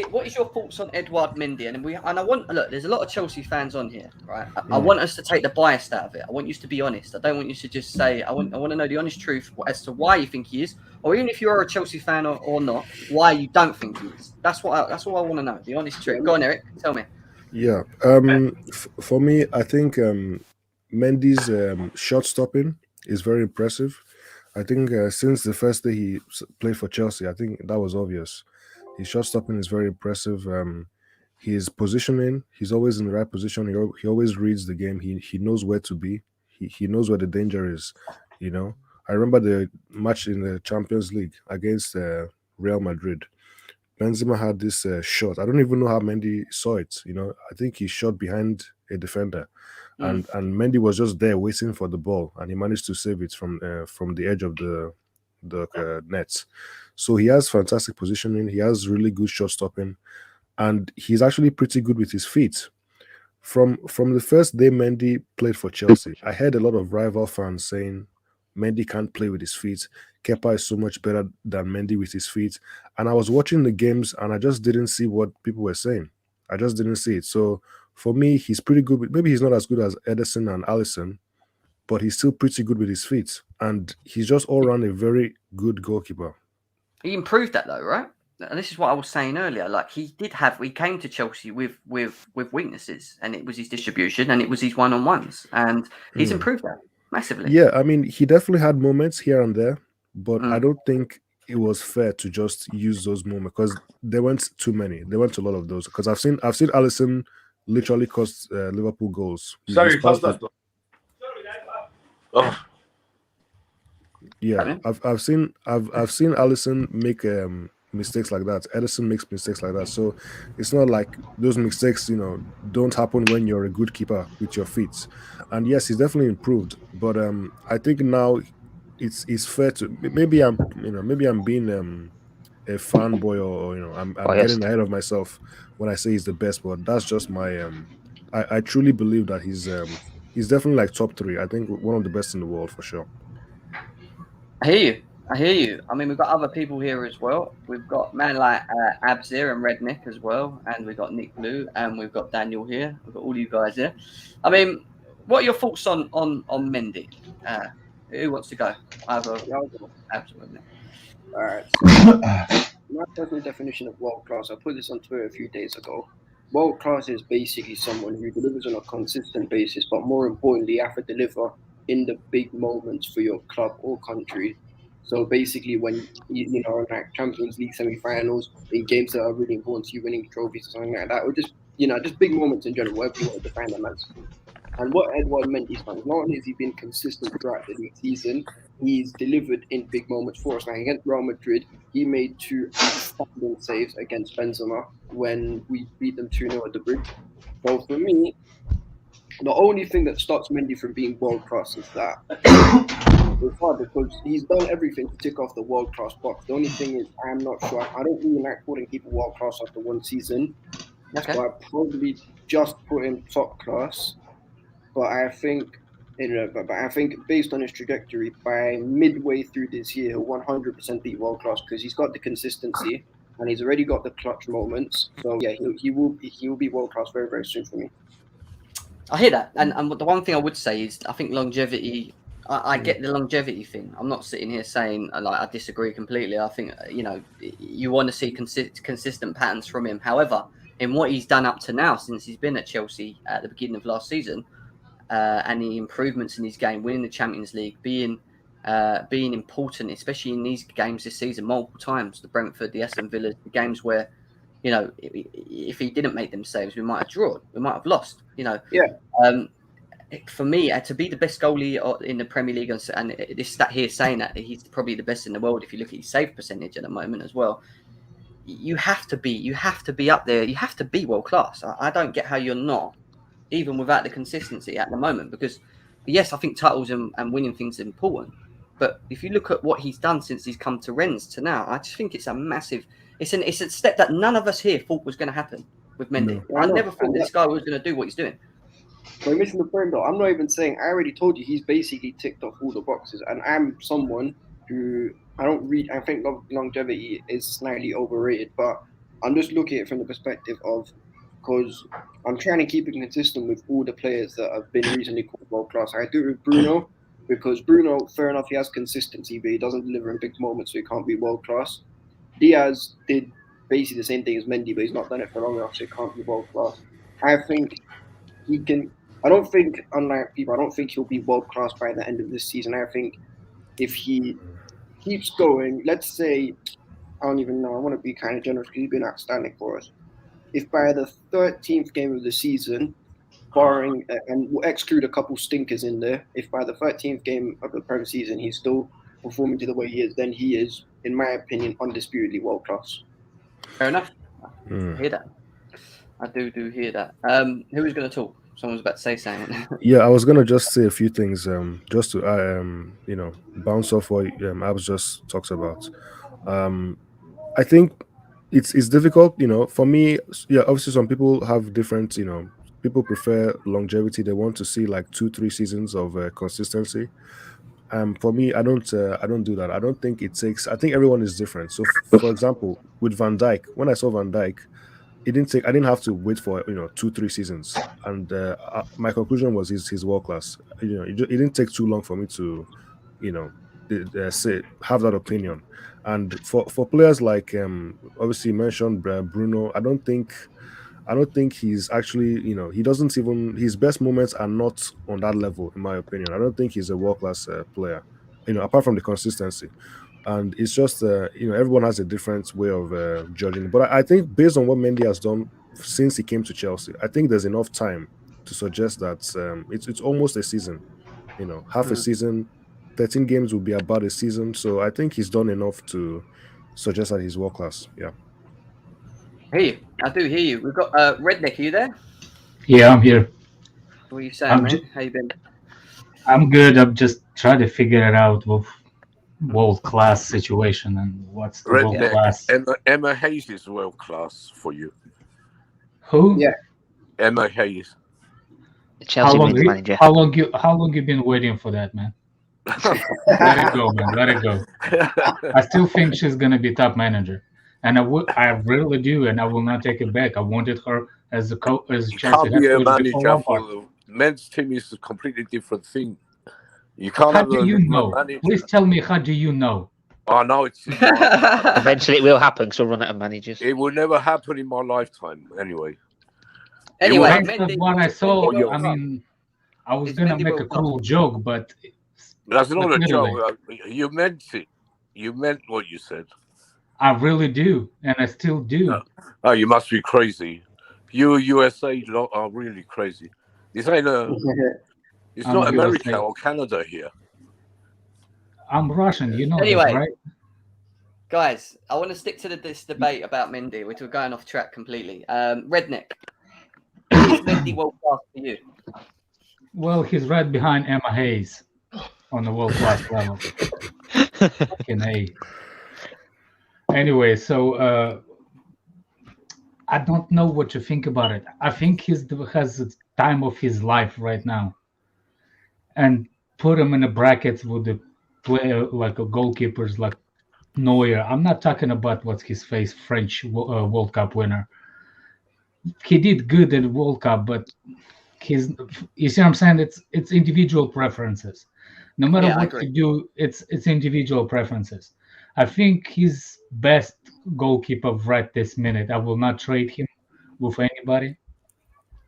What is your thoughts on Edouard Mendy? And I want there's a lot of Chelsea fans on here, right? I want us to take the bias out of it. I want you to be honest. I don't want you to just say. I want to know the honest truth as to why you think he is, or even if you are a Chelsea fan or not, why you don't think he is. That's all I want to know. The honest truth. Go on, Eric. Tell me. Yeah. For me, I think Mendy's shot stopping is very impressive. I think since the first day he played for Chelsea, I think that was obvious. His shot stopping is very impressive. His positioning, he's always in the right position. He always reads the game. He knows where to be. He knows where the danger is. You know, I remember the match in the Champions League against Real Madrid. Benzema had this shot. I don't even know how Mendy saw it. You know, I think he shot behind a defender, and Mendy was just there waiting for the ball, and he managed to save it from the edge of the nets. So he has fantastic positioning. He has really good shot stopping, and he's actually pretty good with his feet. from the first day Mendy played for Chelsea, I heard a lot of rival fans saying Mendy can't play with his feet. Kepa is so much better than Mendy with his feet. And I was watching the games and I just didn't see what people were saying. I just didn't see it. So for me, he's pretty good. Maybe he's not as good as Edison and Allison, but he's still pretty good with his feet. And he's just all around a very good goalkeeper. He improved that though, right? And this is what I was saying earlier. Like he came to Chelsea with weaknesses, and it was his distribution, and it was his one-on-ones, and he's Mm. improved that massively. Yeah, I mean, he definitely had moments here and there, but I Mm. don't think it was fair to just use those moments because there weren't too many. There weren't a lot of those because I've seen Allison literally cost Liverpool goals. He's Sorry, close passed that door. Oh, Yeah, Happening. I've seen Allison make mistakes like that. Edison makes mistakes like that. So it's not like those mistakes, don't happen when you're a good keeper with your feet. And yes, he's definitely improved. But I think now it's fair to maybe I'm being a fanboy or I'm Biased. getting ahead of myself when I say he's the best. But that's just my I truly believe that he's definitely like top three. I think one of the best in the world for sure. I hear you. I hear you. I mean, we've got other people here as well. We've got man like Abs here and Redneck as well, and we've got Nick Blue, and we've got Daniel here. We've got all you guys here. I mean, what are your thoughts on Mendy? Who wants to go? Either Yeah, I'll go. Abs or Redneck. All right. So my personal definition of world class, I put this on Twitter a few days ago. World class is basically someone who delivers on a consistent basis, but more importantly, you have to deliver in the big moments for your club or country. So basically, when like Champions League semi-finals, in games that are really important to you, winning trophies or something like that, or just big moments in general, whatever you want to define them as. And what Edouard Mendy's done, not only has he been consistent throughout the league season, he's delivered in big moments for us. Like against Real Madrid, he made two outstanding saves against Benzema when we beat them 2-0 at the bridge. So for me, the only thing that stops Mendy from being world class is that it's hard because he's done everything to tick off the world class box. The only thing is, I'm not sure. I don't really like calling people world class after one season, Okay. so I probably just put him top class. But I think, but I think based on his trajectory, by midway through this year, he'll 100% be world class because he's got the consistency and he's already got the clutch moments. So yeah, he will be world class very very soon for me. I hear that, and the one thing I would say is I think longevity. I get the longevity thing. I'm not sitting here saying like I disagree completely. I think you want to see consistent patterns from him. However, in what he's done up to now, since he's been at Chelsea at the beginning of last season, and the improvements in his game, winning the Champions League, being important, especially in these games this season, multiple times, the Brentford, the Aston Villa, the games where, if he didn't make them saves, we might have drawn, we might have lost. Yeah. For me, to be the best goalie in the Premier League, and this stat here saying that he's probably the best in the world, if you look at his save percentage at the moment as well, you have to be up there. You have to be world class. I don't get how you're not, even without the consistency at the moment. Because yes, I think titles and winning things are important, but if you look at what he's done since he's come to Rennes to now, I just think it's a massive. It's a step that none of us here thought was going to happen with Mendy. No. I never thought this guy was going to do what he's doing. So you're missing the point though. I'm not even saying. I already told you he's basically ticked off all the boxes, and I'm someone who I don't read. I think longevity is slightly overrated, but I'm just looking at it from the perspective of because I'm trying to keep it consistent with all the players that have been recently called world class. I do it with Bruno because Bruno, fair enough, he has consistency, but he doesn't deliver in big moments, so he can't be world class. Diaz did basically the same thing as Mendy, but he's not done it for long enough, so he can't be world class. I think he can. I don't think, unlike people, I don't think he'll be world class by the end of this season. I think if he keeps going, let's say, I don't even know, I want to be kind of generous because he's been outstanding for us. If by the 13th game of the season, barring, and we'll exclude a couple stinkers in there, if by the 13th game of the Premier season he's still performing to the way he is, then he is, in my opinion, undisputedly world class. Fair enough. Mm. I hear that. I do hear that. Who was going to talk? Someone was about to say something. Yeah, I was gonna just say a few things, just to bounce off what Abs just talks about. Um, I think it's difficult, for me. Yeah, obviously, some people have different, people prefer longevity. They want to see like 2, 3 seasons of consistency. For me, I don't do that. I don't think it takes. I think everyone is different. So, for example, with Van Dijk, when I saw Van Dijk, it didn't take. I didn't have to wait for 2, 3 seasons, and my conclusion was he's world class. It didn't take too long for me to, you know, say have that opinion. And for players like obviously you mentioned Bruno, I don't think he's actually, he doesn't even, his best moments are not on that level, in my opinion. I don't think he's a world class player, apart from the consistency. And it's just, everyone has a different way of judging. But I think based on what Mendy has done since he came to Chelsea, I think there's enough time to suggest that it's almost a season, half a Mm. season, 13 games will be about a season. So I think he's done enough to suggest that he's world class. Yeah. Hear you. I do hear you. We've got Redneck. Are you there? Yeah, I'm here. What are you saying, I'm man? ju- How you been? I'm good. I'm just trying to figure it out with world class situation and what's the world Redneck. class. Emma Hayes is world class for you. Who? Yeah. Emma Hayes. The Chelsea women's manager. How long you been waiting for that, man? Let it go, man. Let it go. I still think she's gonna be top manager, and I really do, and I will not take it back. I wanted her as a as You Chelsea can't head be a coach before manager Lampard. for the men's team is a completely different thing. You can't How have do a you know? manager. Please tell me, how do you know? Oh no, Eventually, it will happen because we'll run out of managers. it will never happen in my lifetime. Anyway, Anyway, It Based Mendy, on what I saw, Mendy I mean, I was Is gonna Mendy make a World Cup? cruel joke, but that's not a literally, joke. You meant it. You meant what you said. I really do, and I still do. Oh, you must be crazy. You USA lot are really crazy. This ain't it's I'm not America USA. or Canada here. I'm Russian, you know that, Anyway, right? guys, I want to stick to this debate about Mendy, which we're going off track completely. Redneck, is Mendy world class for you? Well, he's right behind Emma Hayes on the world class level. Fucking A. Anyway, so I don't know what to think about it. I think he has the time of his life right now, and put him in a bracket with the player like a goalkeepers like Neuer. I'm not talking about what's his face, French World Cup winner. He did good at World Cup, but you see what I'm saying? It's individual preferences. No matter Yeah, I what agree. you do, it's individual preferences. I think he's best goalkeeper right this minute. I will not trade him with anybody.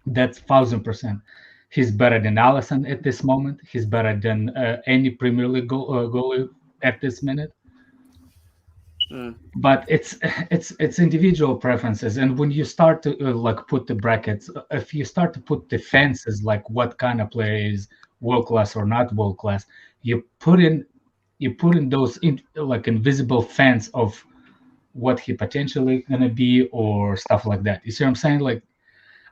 That's 1000%. He's better than Allison at this moment. He's better than any Premier League goalie at this minute. But it's individual preferences, and when you start to like put the brackets, if you start to put the fences, like what kind of player is world class or not world class, you put in those like invisible fence of what he potentially gonna be or stuff like that. You see what I'm saying? Like,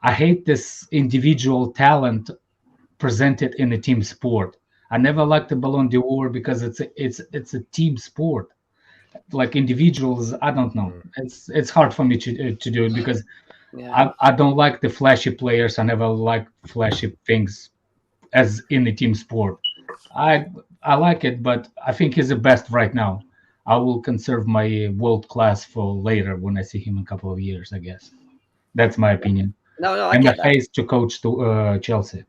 I hate this individual talent presented in a team sport. I never liked the Ballon d'Or because it's a team sport. Like individuals, I don't know. It's hard for me to do it because I don't like the flashy players. I never like flashy things as in the team sport. I like it, but I think he's the best right now. I will conserve my world class for later when I see him in a couple of years, I guess. That's my opinion. No, I And get my that. face to coach to Chelsea.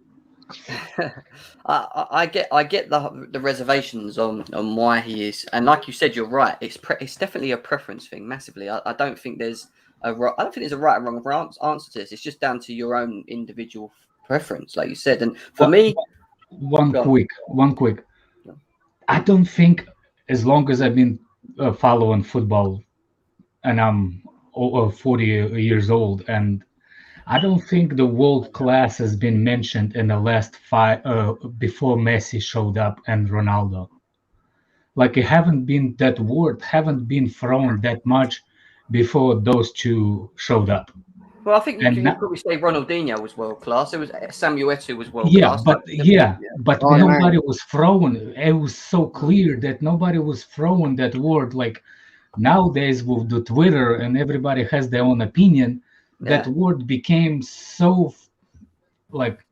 I get the reservations on why he is, and like you said, you're right. It's definitely a preference thing, massively. I don't think there's a right or wrong answer to this. It's just down to your own individual preference, like you said. And for me, one quick. I don't think, as long as I've been following football, and I'm 40 years old, and I don't think the world class has been mentioned in the last 5 before Messi showed up and Ronaldo. Like, it haven't been that word haven't been thrown that much before those two showed up. Well, I think you can probably say Ronaldinho was world class. It was Samuel Eto'o was world Yeah, class. but nobody was throwing. It was so clear that nobody was throwing that word. Like, nowadays with the Twitter and everybody has their own opinion, that word became so like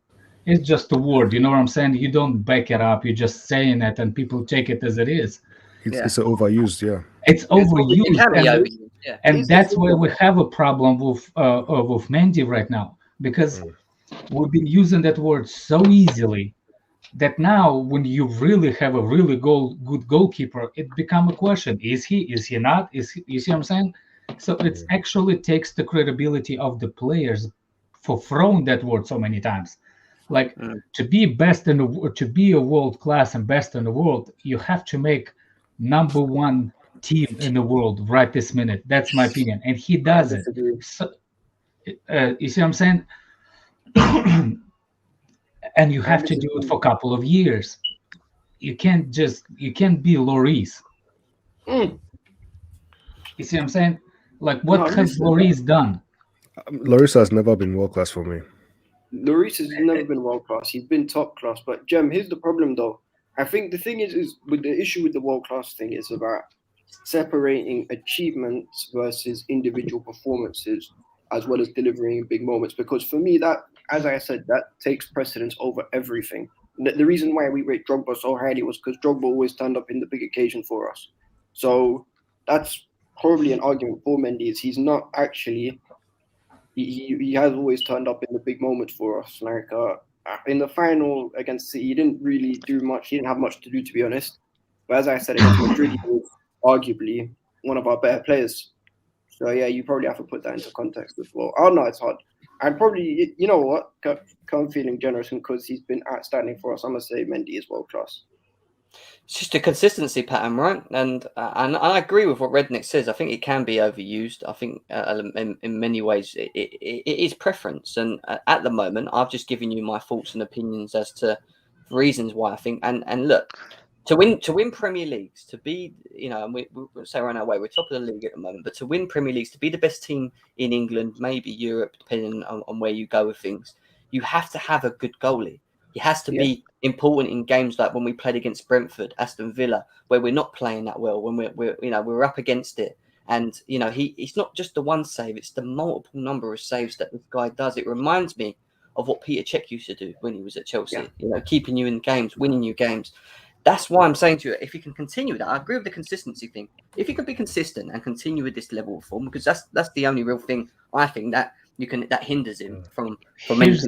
it's just a word. You know what I'm saying? You don't back it up. You're just saying it, and people take it as it is. It's overused, yeah. It's It overused, can be overused. Yeah. and that's why we have a problem with Mendy right now, because we've been using that word so easily that now when you really have a really good goalkeeper, it become a question: is he not? You see what I'm saying? So it actually takes the credibility of the players for throwing that word so many times. Like to be best to be a world class and best in the world, you have to make number one team in the world right this minute. That's my opinion, and he does it. So, you see what I'm saying? And you have to do it for a couple of years. You can't be Lloris. You see what I'm saying? Like, what has Lloris done? Lloris has never been world class for me. Lloris has never been world class. He's been top class. But Jem, here's the problem though. I think the thing is with the issue with the world class thing is about separating achievements versus individual performances, as well as delivering in big moments. Because for me, that, as I said, that takes precedence over everything. The reason why we rate Drogba so highly was because Drogba always turned up in the big occasion for us. So that's probably an argument for Mendy. Is he's not actually. He has always turned up in the big moments for us. Like in the final against City, he didn't really do much. He didn't have much to do, to be honest. But as I said, against Madrid, he was arguably one of our better players. So yeah, you probably have to put that into context as well. Oh no, it's hard. And probably, you know what? I'm feeling generous because he's been outstanding for us. I'm gonna say Mendy is world class. It's just a consistency pattern, right? And I agree with what Rednick says. I think it can be overused. I think in many ways it is preference. And at the moment, I've just given you my thoughts and opinions as to reasons why I think. And look, to win Premier Leagues, to be, you know, and we'll say right now, we're top of the league at the moment, but to win Premier Leagues, to be the best team in England, maybe Europe, depending on where you go with things, you have to have a good goalie. He has to be important in games like when we played against Brentford, Aston Villa, where we're not playing that well, when we're up against it. And, you know, he's not just the one save, it's the multiple number of saves that this guy does. It reminds me of what Peter Cech used to do when he was at Chelsea, you know, keeping you in games, winning you games. That's why I'm saying to you, if you can continue that, I agree with the consistency thing. If you can be consistent and continue with this level of form, because that's the only real thing I think that hinders him from here's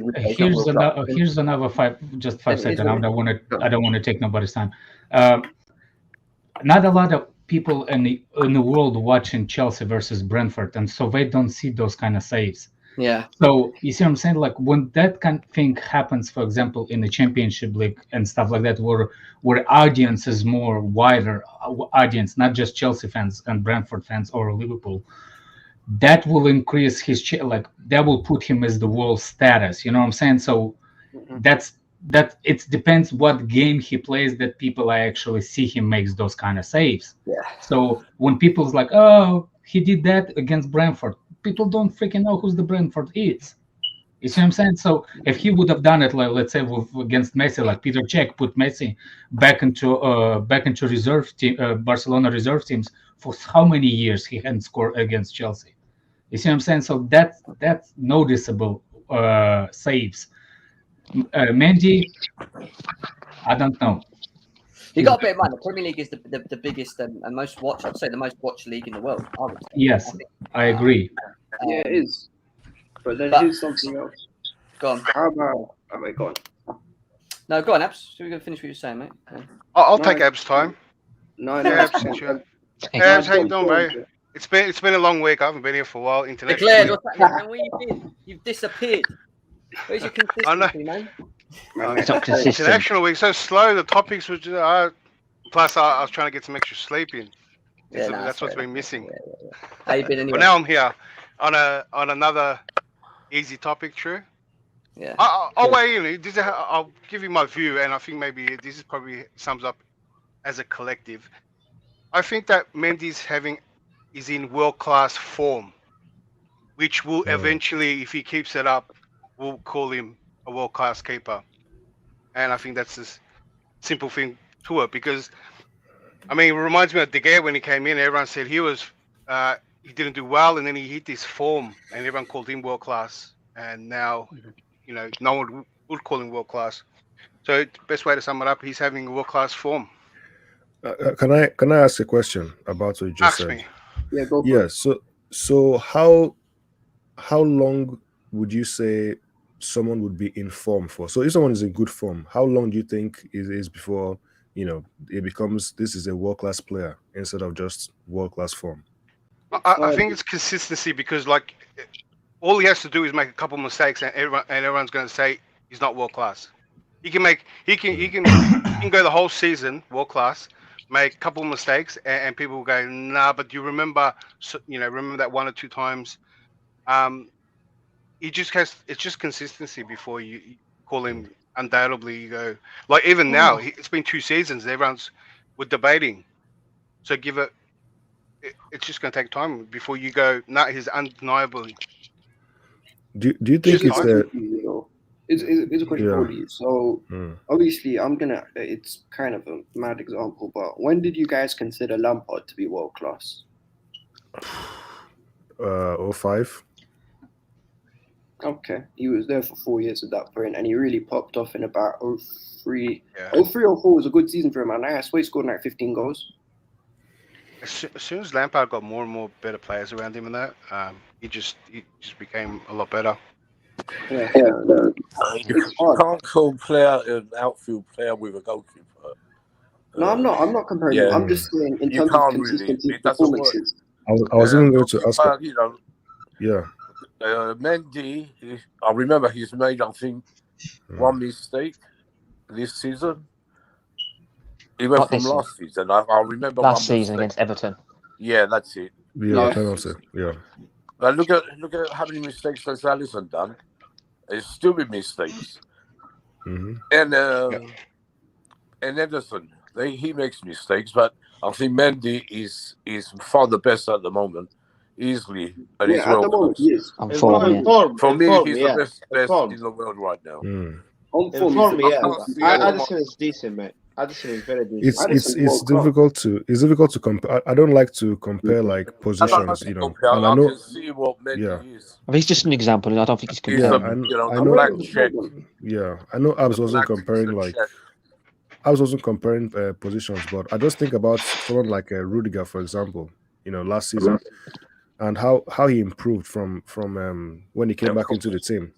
another 5 seconds. I don't want to take nobody's time. Not a lot of people in the world watching Chelsea versus Brentford, and so they don't see those kind of saves. Yeah. So you see what I'm saying? Like when that kind of thing happens, for example, in the Championship League and stuff like that, where audience is more wider audience, not just Chelsea fans and Brentford fans or Liverpool, that will increase his that will put him as the world status. You know what I'm saying? So that it depends what game he plays that people actually see him makes those kind of saves. Yeah. So when people's like, oh, he did that against Brentford, people don't freaking know who the Brentford is. You see what I'm saying? So if he would have done it, like let's say against Messi, like Peter Cech put Messi back into reserve team, Barcelona reserve teams for how many years he hadn't scored against Chelsea. You see what I'm saying? So that's noticeable saves. Mendy, I don't know. You got to bear in mind the Premier League is the biggest and most watched. I'd say the most watched league in the world. I would say. Yes, I agree. Yeah, it is. But here's something else. Go on. How about? Oh my God. No, go on, Abs. So we're gonna finish what you're saying, mate. I'll take Ab's time. No, Yeah, Abs, sure. Abs, how you doing, mate? It's been a long week. I haven't been here for a while. Declared, what's that, man? Where you been? You've disappeared. Where's your consistency, man? It's not consistent. International week so slow. The topics were just, plus I was trying to get some extra sleep in. Yeah, that's what's been missing. Yeah. How you been anyway? But now I'm here on another easy topic. True. Yeah. I'll weigh in. I'll give you my view, and I think maybe this is probably sums up as a collective. I think that Mendy's is in world-class form, which will eventually, if he keeps it up, we'll call him a world-class keeper. And I think that's the simple thing to it, because, I mean, it reminds me of De Gea when he came in. Everyone said he didn't do well, and then he hit this form, and everyone called him world-class. And now no one would call him world class. So the best way to sum it up, he's having world class form. Can I ask a question about what you just Ask said? me. Yeah, go for Yeah. it. So how long would you say someone would be in form for? So if someone is in good form, how long do you think it is before it becomes this is a world class player instead of just world class form? I think it's consistency because like all he has to do is make a couple mistakes and everyone's going to say he's not world class. He can go the whole season world class, make a couple mistakes and people will go nah. But you remember that one or two times. It's just consistency before you call him undoubtedly. You go like even now it's been 2 seasons. We're debating, so it's just going to take time before you go. Nah, he's undeniably. Do you think it's It's a question for you. So Hmm. obviously, it's kind of a mad example, but when did you guys consider Lampard to be world class? 05? Okay, he was there for 4 years at that point, and he really popped off in about 03. Yeah. 03 or 04 was a good season for him, and I swear he scored like 15 goals. As soon as Lampard got more and more better players around him, and that he just became a lot better. Yeah, You can't call an outfield player with a goalkeeper. No, I'm not comparing them. I'm just saying in terms of consistency It doesn't work. performances. I was even going to ask. Yeah. Mendy, I remember he's made, I think, one mistake this season. Even Not from this last season. I remember Last one season mistake. against Everton. Yeah, that's it. Yeah, penalty. Yeah. But look at how many mistakes has Alisson done. It's stupid mistakes. Mm-hmm. And Ederson, he makes mistakes, but I think Mendy is far the best at the moment, easily, and he's At the moment, he is. On form, yeah. For me, he's the best in the world right now. On In form, form, he's yeah. the Addison is decent, mate. Addison is very decent. It's difficult to compare. I don't like to compare like positions, I And I know, can see what Mendy is. He's just an example. I don't think he's He's comparing. I know. black check. Yeah, I know. Abs wasn't comparing positions, but I just think about someone like Rudiger, for example. Last season, and how he improved from when he came back into the team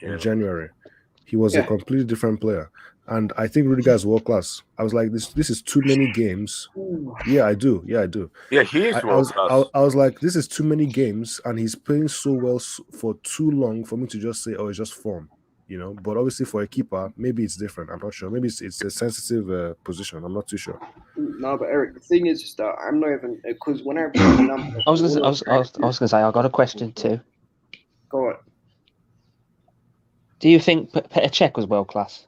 in January. He was a completely different player, and I think Rudiger is world class. I was like, this is too many games. Yeah, I do. Yeah, he is world class. I was like, this is too many games, and he's playing so well for too long for me to just say, oh, it's just form. But obviously for a keeper, maybe it's different. I'm not sure. Maybe it's a sensitive position. I'm not too sure. No, but Eric, the thing is that I'm not even because when I I was gonna say I got a question too. Go on. Do you think Petr Cech was world class?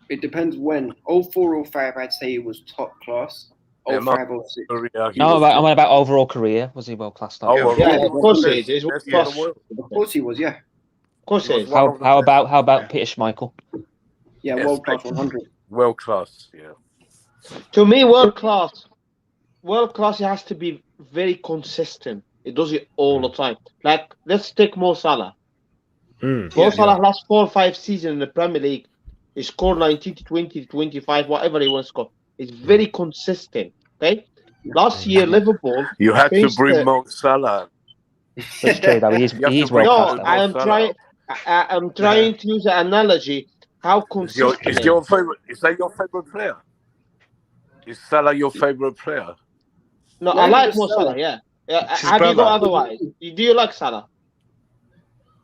It depends when. 04, 05, I'd say he was top class. 05, 06. No, I'm about overall career. Was he world class? Yeah, of course he is. He's world class. Of course he was, yeah. Of course he is. How about Peter Schmeichel? Yeah, world class 100. World class, yeah. To me, world class, he has to be very consistent. He does it all the time. Like, let's take Mo Salah. Mo Salah last 4 or 5 seasons in the Premier League, he scored 19 to 20 to 25, whatever he wants to score. He's very consistent. Okay. Last year, Liverpool. You had to bring Mo Salah. It's true though. He is world class. No, I'm trying to use an analogy. How consistent is your favorite? Is that your favorite player? Is Salah your favorite player? No, I like Mo Salah. Yeah. Have you got otherwise? Do you like Salah?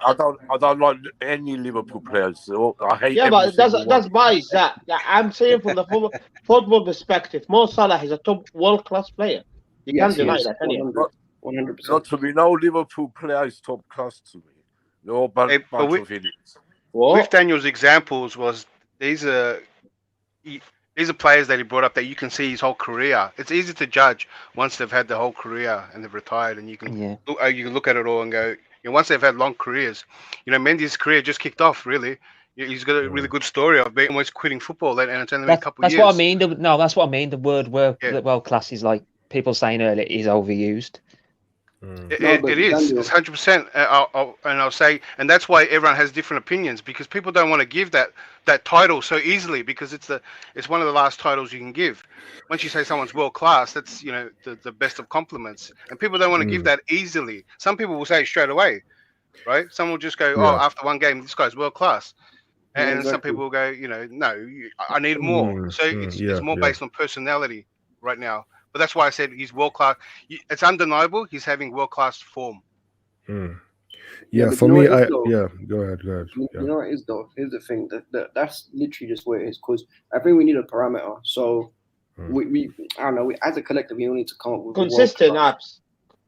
I don't like any Liverpool players. I hate. Yeah, but that's biased. That I'm saying from the football perspective, Mo Salah is a top world class player. You can't deny that, can you? 100%. Not to me. No Liverpool player is top class to me. No, but of idiots. With Daniel's examples was these are players that he brought up that you can see his whole career. It's easy to judge once they've had the whole career and they've retired, and you can look at it all and go. Once they've had long careers, Mendy's career just kicked off. Really, he's got a really good story of being almost quitting football, and it's only been a couple of years. That's what I mean. That's what I mean. The word world class is like people saying earlier is overused. It is. It's 100%. And I'll say, and that's why everyone has different opinions, because people don't want to give that title so easily, because it's one of the last titles you can give. Once you say someone's world class, that's the best of compliments, and people don't want to give that easily. Some people will say it straight away, right? Some will just go, "Oh, after one game, this guy's world class," and some people will go, "No, I need more." So it's more based on personality right now. But that's why I said he's world class. It's undeniable he's having world class form. Yeah, for me, go ahead. You know what it is though? Here's the thing, that's literally just what it is, because I think we need a parameter. So we I don't know, as a collective, we all need to come up with consistent apps.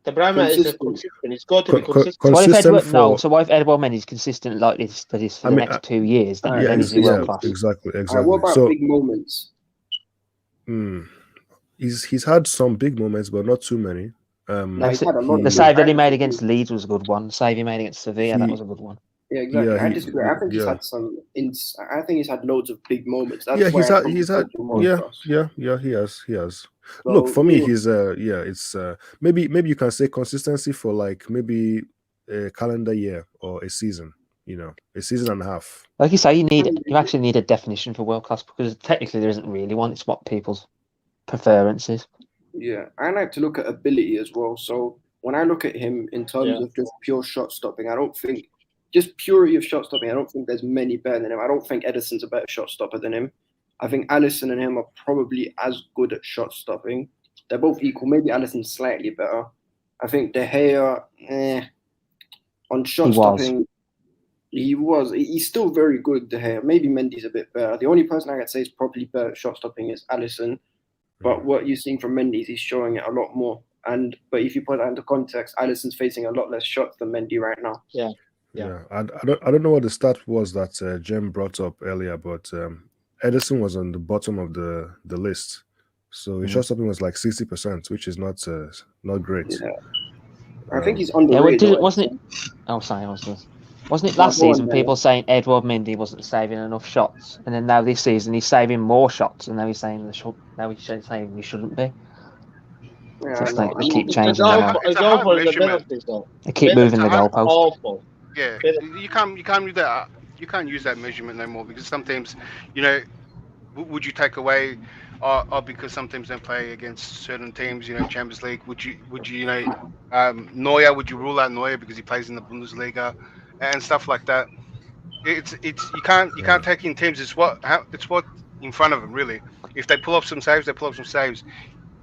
The parameter is consistent. It's got to be consistent. So what if Edouard Mendy's consistent like this for the next 2 years? Then he's world class. Exactly. What about big moments? He's had some big moments, but not too many. The save that he made against Leeds was a good one. The save he made against Sevilla, that was a good one. Yeah, exactly. I disagree. I think he's had some. I think he's had loads of big moments. That's he has. So, look, for me, he's it's maybe you can say consistency for like maybe a calendar year or a season. A season and a half. Like you say, you actually need a definition for world class, because technically there isn't really one. It's what people's preferences. Yeah, I like to look at ability as well. So when I look at him in terms of just pure shot stopping, I don't think just purity of shot stopping. I don't think there's many better than him. I don't think Edison's a better shot stopper than him. I think Alisson and him are probably as good at shot stopping. They're both equal. Maybe Alisson's slightly better. I think De Gea, on shot stopping, he's still very good, De Gea. Maybe Mendy's a bit better. The only person I could say is probably better at shot stopping is Alisson. But what you're seeing from Mendy is he's showing it a lot more. But if you put that into context, Alisson's facing a lot less shots than Mendy right now. Yeah. I don't know what the stat was that Jem brought up earlier, but Edison was on the bottom of the list, so his shot stopping was like 60%, which is not great. Yeah. I think he's underrated. Wasn't it? Oh, sorry, wasn't it last season people saying Edouard Mendy wasn't saving enough shots, and then now this season he's saving more shots, and now he's saying he shouldn't be. Yeah, they keep changing. They keep moving the goalpost. Awful. Yeah, you can't use that. You can't use that measurement no more, because sometimes, would you take away, or because some teams don't play against certain teams, Champions League? Would you Neuer? Would you rule out Neuer because he plays in the Bundesliga and stuff like that? It's you can't take in teams. It's what in front of them really. If they pull off some saves, they pull off some saves.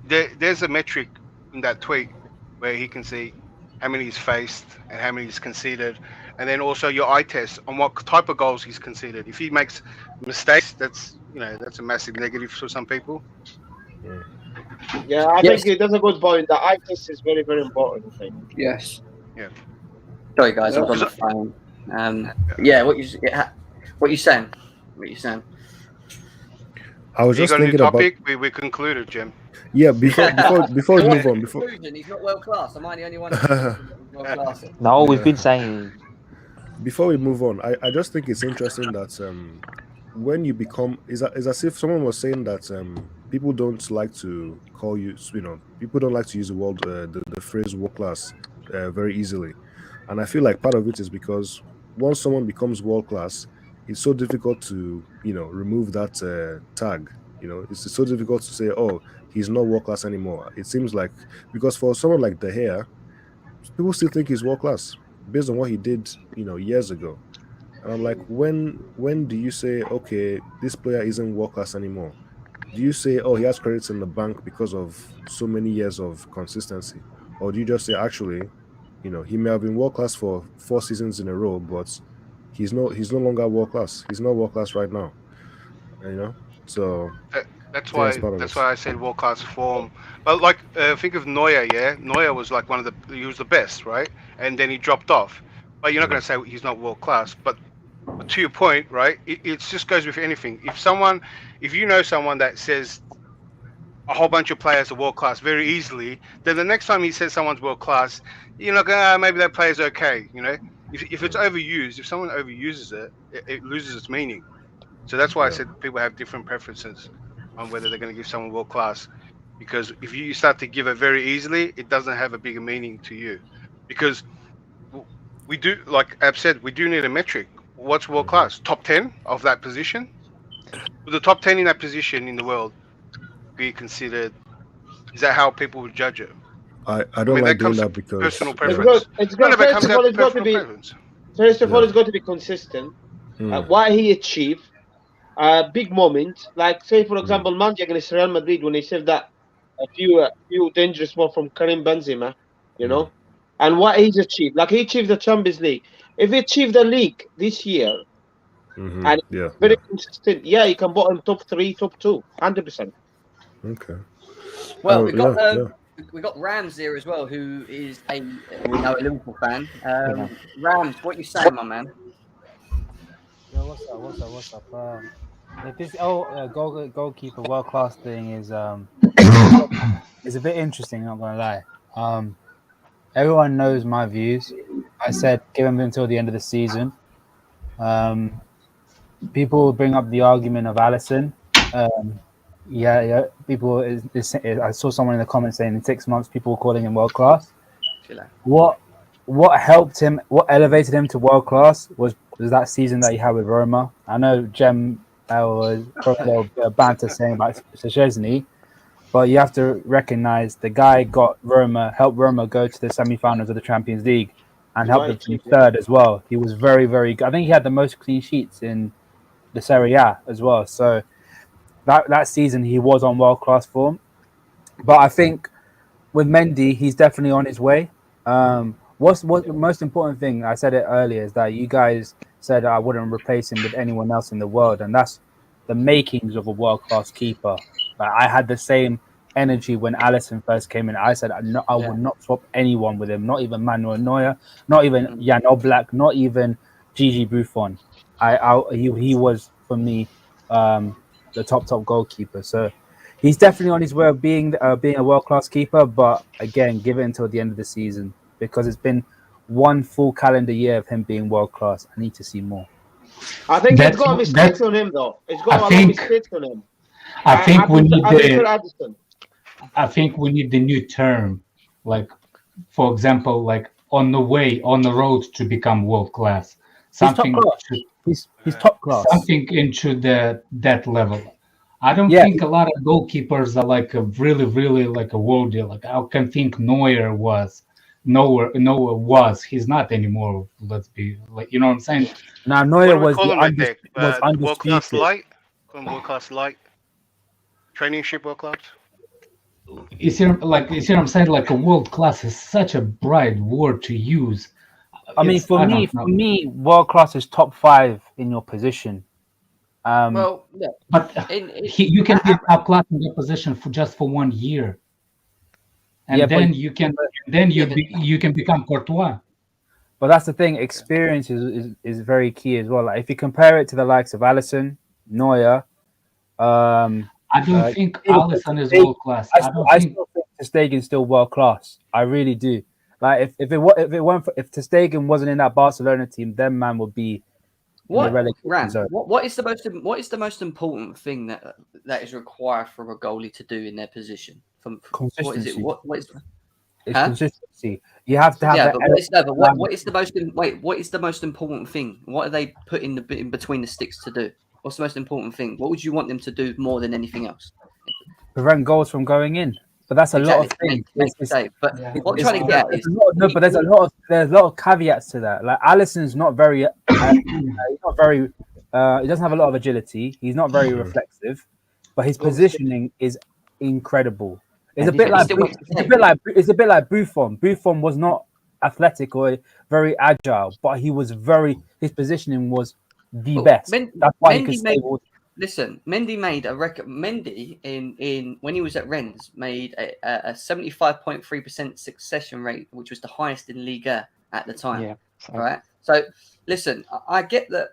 There's a metric in that tweet where he can see how many he's faced and how many he's conceded, and then also your eye test on what type of goals he's conceded. If he makes mistakes, that's a massive negative for some people. Yeah, I think that's a good point. The eye test is very, very important, I think. Yes. Yeah. Sorry, guys, I've got the phone. What you saying? I was just thinking topic. We concluded, Jim. Yeah, before we move on, he's not world class. Am I the only one world class? No, we've been saying. Before we move on, I just think it's interesting that when you become, is as if someone was saying that people don't like to call you, people don't like to use the phrase world class very easily, and I feel like part of it is because once someone becomes world class, it's so difficult to remove that tag. It's so difficult to say, oh, he's not world class anymore. It seems like, because for someone like De Gea, people still think he's world class based on what he did, years ago. And I'm like, when do you say, okay, this player isn't world class anymore? Do you say, oh, he has credits in the bank because of so many years of consistency, or do you just say, actually, he may have been world class for 4 seasons in a row, but he's no longer world class. He's not world class right now. So that's why I said world class form. But think of Neuer. Yeah, Neuer was like he was the best, right? And then he dropped off. But you're not going to say he's not world class. But to your point, right? It just goes with anything. If you know someone that says a whole bunch of players are world class very easily, then the next time he says someone's world class, you're not going, maybe that player's okay. If it's overused, if someone overuses it, it loses its meaning. So that's why I said people have different preferences on whether they're going to give someone world class. Because if you start to give it very easily, it doesn't have a bigger meaning to you. Because we do, like Ab said, we do need a metric. What's world class? Top 10 of that position? Would the top 10 in that position in the world be considered? Is that how people would judge it? I I don't mean, like that doing comes to that because personal It's preference. it's No, got no, but it first comes of all, down to it's got to personal be preference. first of all, Yeah. it's got to be consistent. Mm, What he achieved, big moments, like say for mm, example, Mendy against Real Madrid when he saved that a few dangerous ball from Karim Benzema, you know, and what he's achieved. Like he achieved the Champions League. If he achieved the league this year and yeah, very yeah. consistent, yeah, you can put him top 3, top 2, 100%. Okay. Well, Yeah. we got Rams here as well, who is we know a Liverpool fan. Yeah. Rams, what you saying, my man? Yo, what's up? This goalkeeper world class thing is is a bit interesting. Not gonna lie. Everyone knows my views. I said give him until the end of the season. People bring up the argument of Allison. Yeah. People I saw someone in the comments saying in 6 months people were calling him world class. What helped him? What elevated him to world class was that season that he had with Roma. I know Jem was probably a little bit of banter saying about Szczesny, but you have to recognize the guy helped Roma go to the semi-finals of the Champions League, and helped them finish third as well. He was very, very good. I think he had the most clean sheets in the Serie A as well. So that season he was on world class form. But I think with Mendy, he's definitely on his way. What's the most important thing? I said it earlier is that you guys said I wouldn't replace him with anyone else in the world, and that's the makings of a world class keeper. Like, I had the same energy when Allison first came in. I said I would not swap anyone with him, not even Manuel Neuer, not even Jan Oblak, not even Gigi Buffon. He was for me the top goalkeeper. So he's definitely on his way of being a world class keeper. But again, give it until the end of the season because it's been one full calendar year of him being world class. I need to see more. I think it's got mistakes on him, though. It's got a lot of mistakes on him. I think we need I think we need the new term, like, for example, like on the road to become world class. Something he's top class. Something into that level. I don't think a lot of goalkeepers are like really like a worldie. Like I can think Neuer was. He's not anymore. Let's be like, you know what I'm saying? Now Neuer was undisputed. World class light. World class light. Traineeship world class. You see what I'm saying? Like a world class is such a bright word to use. I mean, for me, world class is top 5 in your position. But you can be top class in your position for 1 year, and then you can become Courtois. But that's the thing. Experience is very key as well. Like if you compare it to the likes of Allison, Neuer. I don't think Allison is world class. I still think ter Stegen is still world class. I really do. Like if ter Stegen wasn't in that Barcelona team, then man would be in the relegation zone. What is the most important thing that is required for a goalie to do in their position? Consistency. What is it's consistency. You have to have. What is the most important thing? What are they put in between the sticks to do? What's the most important thing? What would you want them to do more than anything else? Prevent goals from going in. But that's a lot of things. But what I'm trying to get is but there's a lot of caveats to that. Like Alisson's not very, he doesn't have a lot of agility. He's not very reflexive, but his positioning is incredible. It's a bit like Buffon. Buffon was not athletic or very agile, but his positioning was the best. That's why he could save all. Listen, Mendy made a record. Mendy in when he was at Rennes made a 75.3% succession rate, which was the highest in Liga at the time. Yeah. Right. So listen, I get that.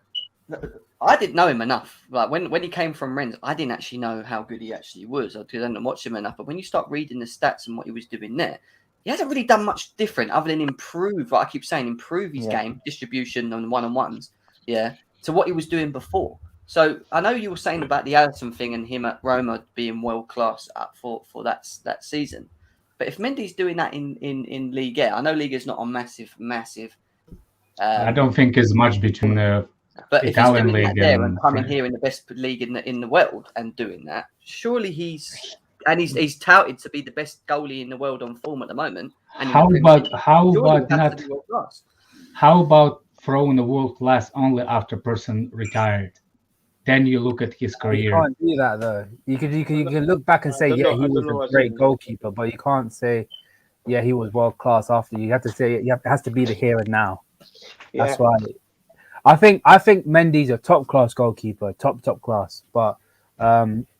I didn't know him enough. Like when he came from Rennes, I didn't actually know how good he actually was. I didn't watch him enough. But when you start reading the stats and what he was doing there, he hasn't really done much different other than improve. Like I keep saying, improve his game, distribution on one-on-ones. Yeah, to what he was doing before. So I know you were saying about the Alisson thing and him at Roma being world class for that season, but if Mendy's doing that in Liga, I know Liga's not a massive. I don't think it's much between the But Italian if he's doing league that there and and coming French. here in the best league in the world and doing that, surely he's touted to be the best goalie in the world on form at the moment. And in How the Premier about League. how Surely about he has to not? be world class. How about throwing a world class only after person retired? Then you look at his You career. can't do that though. You can look back and say, don't yeah, know- he I don't was know a what's great in there. goalkeeper, but you can't say, yeah, he was world class after. You have to say it has to be the here and now. Yeah. That's why I think Mendy's a top class goalkeeper, top class, but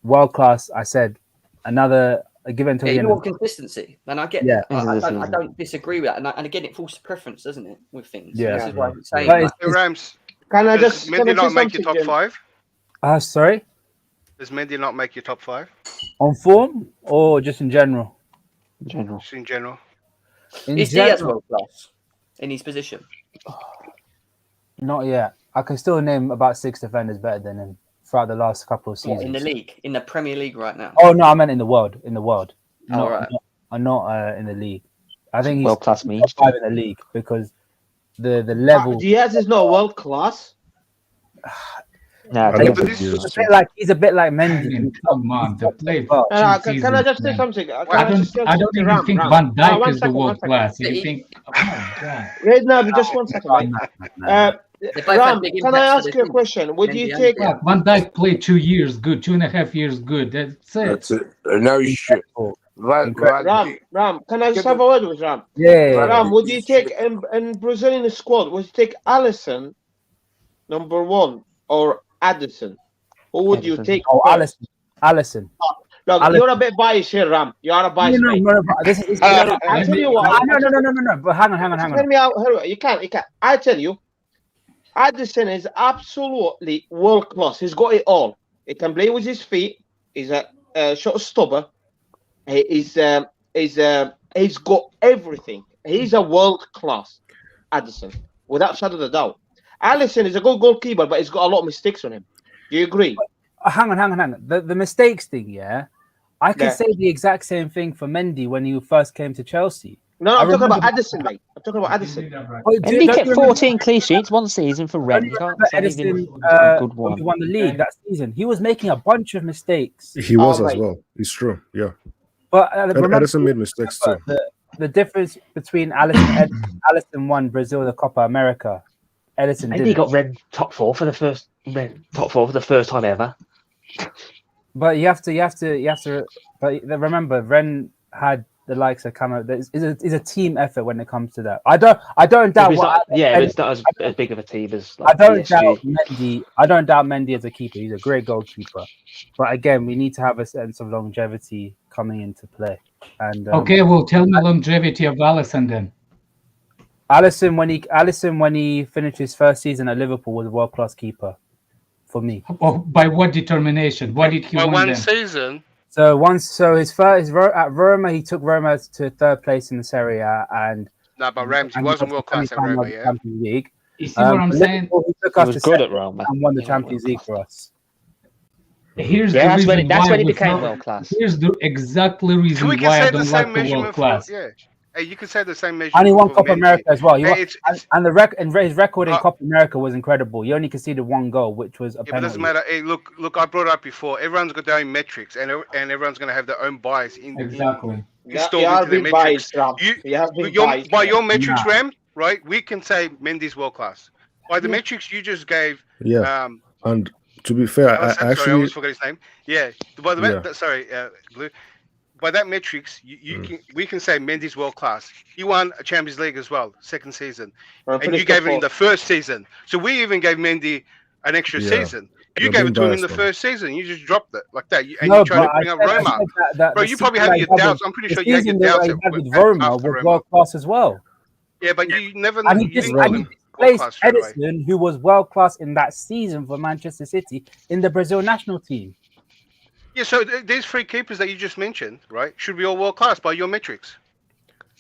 world class. I said another given to Yeah, the you end. want consistency, and I get Yeah. that. I don't disagree with that, and again, it falls to preference, doesn't it, with things? Yeah. This is why I'm saying. But Like, Hey, Rams, Can I does just Mendy not say make your something, top Jim? 5? Sorry, Does Mendy not make your top 5? on form or just in general? In general. Just in general. In is Diaz general, world class in his position? not yet. I can still name about 6 defenders better than him throughout the last couple of What, seasons. in the league, in the Premier League right now? Oh no, I meant in the world. In the world. Oh, right. Not in the league. I think he's World class top means 5 in the league because the level. Diaz is not world class. No, I I don't don't think think he is. He's a bit like I Mendy. mean, come on, they played Well, two Can I seasons just say now. something? I don't even think Van Dijk is the world class. You think, oh my God. Wait, no, just one second, mate. They both had Ram, big can I impacts for ask their you a teams. question? Would you Mendy and take? Diaz. Look, Van Dijk played 2 years good, 2.5 years good. That's it. That's it. No shit. Ram, can I just have a word with Ram? Yeah. Ram, would you take in Brazilian squad? Would you take Alisson, number 1, or Addison? Who would you take? Oh, first? Alisson. Look, Alisson. you're a bit biased here, Ram. You are a biased. No, but this is. I tell you what. No. But hang on. Tell me how. You can't. I tell you, Addison is absolutely world class. He's got it all. He can play with his feet. He's a short stopper. He's got everything. He's a world class Addison, without shadow of a doubt. Alisson is a good goalkeeper, but he's got a lot of mistakes on him. Do you agree? Hang on. The mistakes thing, yeah. I can say the exact same thing for Mendy when he first came to Chelsea. No, I'm talking about Addison, mate. I'm talking about Addison. Mendy kept 14 clean sheets one season for Red. You can't say Edison, even a good when one. he won the league that season. He was making a bunch of mistakes. He was as right. well. It's true. Yeah. But Edison made mistakes too. the difference between Alisson won Brazil the Copa America. Edison Mendy didn't. got Red top four for the first time ever. But you have to. But remember, Ren had the likes of Camo. It's a team effort when it comes to that. I don't doubt. But it's not as big of a team as. I don't doubt Mendy. I don't doubt Mendy as a keeper. He's a great goalkeeper. But again, we need to have a sense of longevity coming into play. And Okay, well, tell me longevity of Alisson then. Alisson, when he finished his first season at Liverpool, was a world class keeper for me. Oh, by what determination? What did he By win one then? season. His first at Roma, he took Roma to 3rd place in the Serie A, and No, but Rams, he wasn't world class at Roma, yeah. Champions League. You see what I'm saying? He took He us was to good at second Roma. and won the Yeah, Champions world League class. for us. Here's Yeah, the reason that's why when he we became don't- world class. Here's the exactly So reason we can why I say the don't same like the world measurement class. for, yeah. Hey, you can say the same measurement. And he won for Copa Mendy. America as well. He Hey, won, it's- and his record in Copa America was incredible. He only conceded 1 goal, which was a Yeah, but it penalty. doesn't matter. Hey, look, I brought it up before. Everyone's got their own metrics, and everyone's going to have their own bias Exactly. installed you are into their being metrics. biased, Ram. You have been biased. By your metrics, Nah. Ram, right? We can say Mendy's world class. By the metrics you just gave, Yeah. And to be fair, Alisson, sorry, I actually, always forgot his name. Yeah. By the Yeah. sorry, Blue. By that metrics, we can say Mendy's world class. He won a Champions League as well, 2nd season, and you gave it in the 1st season. So we even gave Mendy an extra season. You You're gave being it to him in biased, the man. 1st season. You just dropped it like that, you No, tried to but bring up I Roma. said that Bro, the you probably season have your that he had doubts. I'm pretty the sure you had your season that doubts he had with after Roma was Roma. world class as well. Yeah, but you never. And he you just didn't call him world placed class straight away. Edison, who was world class in that season for Manchester City, in the Brazil national team. Yeah, so these 3 keepers that you just mentioned, right, should be all world class by your metrics.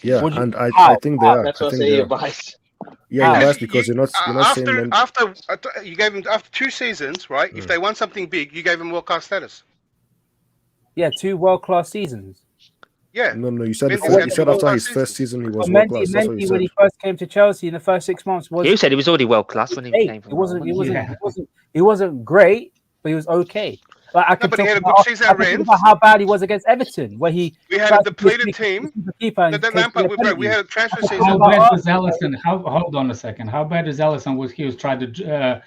yeah, Would you- and I how? think they are. That's I what I think say. they You're are. biased. Yeah, How? that's because you're not saying Mendy. after you gave him after 2 seasons, right? If they won something big, you gave him world class status. Yeah, 2 world-class seasons. Yeah. No, you said Mendy's had you two said after world-class his first seasons. season he was But world class. That's what you Mendy, when said. he first came to Chelsea in the first 6 months, was You said he was already world class when he okay. came from. He wasn't. Roma. He wasn't great, but he was okay. Like I No, can but he talk had a about, good season I at can talk Rennes. about how bad he was against Everton, where he We had tried a to play depleted team. the keeper and That takes Lampard, the we penalty. had a transfer I can season. How talk bad about was Alisson? Hold on a second. How bad is Alisson? Was he was trying to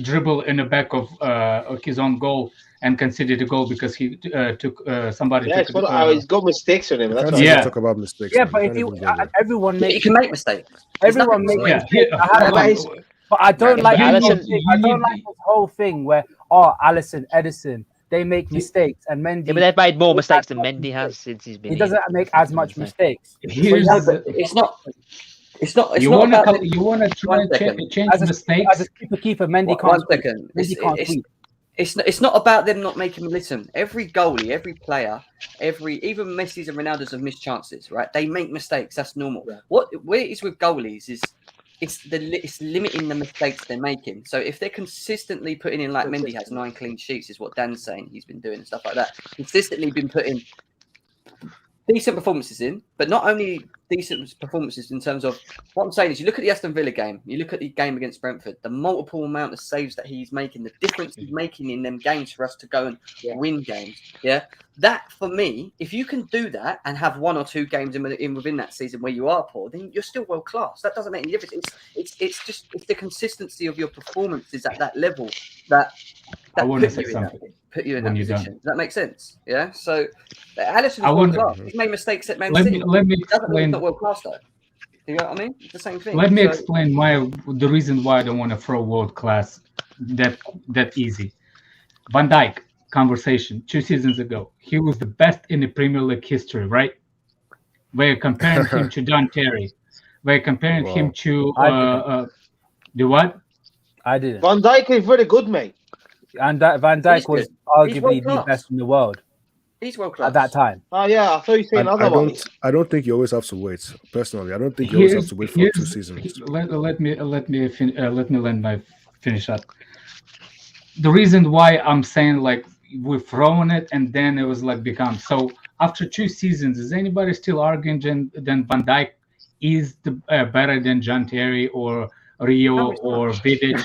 dribble in the back of his own goal and conceded a goal because he took somebody. Yeah, he's got mistakes on him. You That's can't why. even Yeah. talk about mistakes. Yeah, man. but You if can't you even go there. everyone You makes can make mistakes. There's everyone nothing makes to Yeah, mistakes. I but don't he's- but I don't Yeah, like but this Alisson- whole thing. I don't like this whole thing where Alisson, Edison, they make mistakes and Mendy. Yeah, but they've made more He mistakes does than not Mendy make has since he's been He here. doesn't make That's as what much I'm saying. mistakes. Here's No, but it's not. It's not you about wanna them. you wanna try One and second. change As a mistakes. keeper, Mendy One can't sweep. second. Mendy can't sweep. It's not about them not making. Listen, every goalie, every player, even Messi's and Ronaldo's have missed chances, right? They make mistakes. That's normal. Yeah. Where it is with goalies is it's limiting the mistakes they're making. So if they're consistently putting in, like Mendy has 9 clean sheets, is what Dan's saying he's been doing and stuff like that. Consistently been putting decent performances in, but not only decent performances in terms of what I'm saying is you look at the Aston Villa game, you look at the game against Brentford, the multiple amount of saves that he's making, the difference he's making in them games for us to go and win games. Yeah, that for me, if you can do that and have 1 or 2 games in within that season where you are poor, then you're still world class. That doesn't make any difference. It's the consistency of your performances at that level that I want to put say you in something. put you in when that you're done. position. Does that make sense? Yeah. So Alisson I is world wanna- class. He's made mistakes at Man Let City. me Doesn't mean explain. he's not world class though. You know what I mean? It's the same thing. Let me So- explain the reason why I don't want to throw world class that easy. Van Dijk conversation 2 seasons ago. He was the best in the Premier League history, right? We're comparing him to John Terry. We're comparing him to the what? I didn't. Van Dijk is very good, mate. And Van Dijk was arguably the world-class. best in the world He's world class at that time. Oh yeah, I thought you saying otherwise. I don't think you always have to wait. Personally, I don't think you always have to wait for 2 seasons. Let me let my finish up. The reason why I'm saying like we've thrown it and then it was like become so after 2 seasons, is anybody still arguing then Van Dijk is better than John Terry or Rio or Vidic?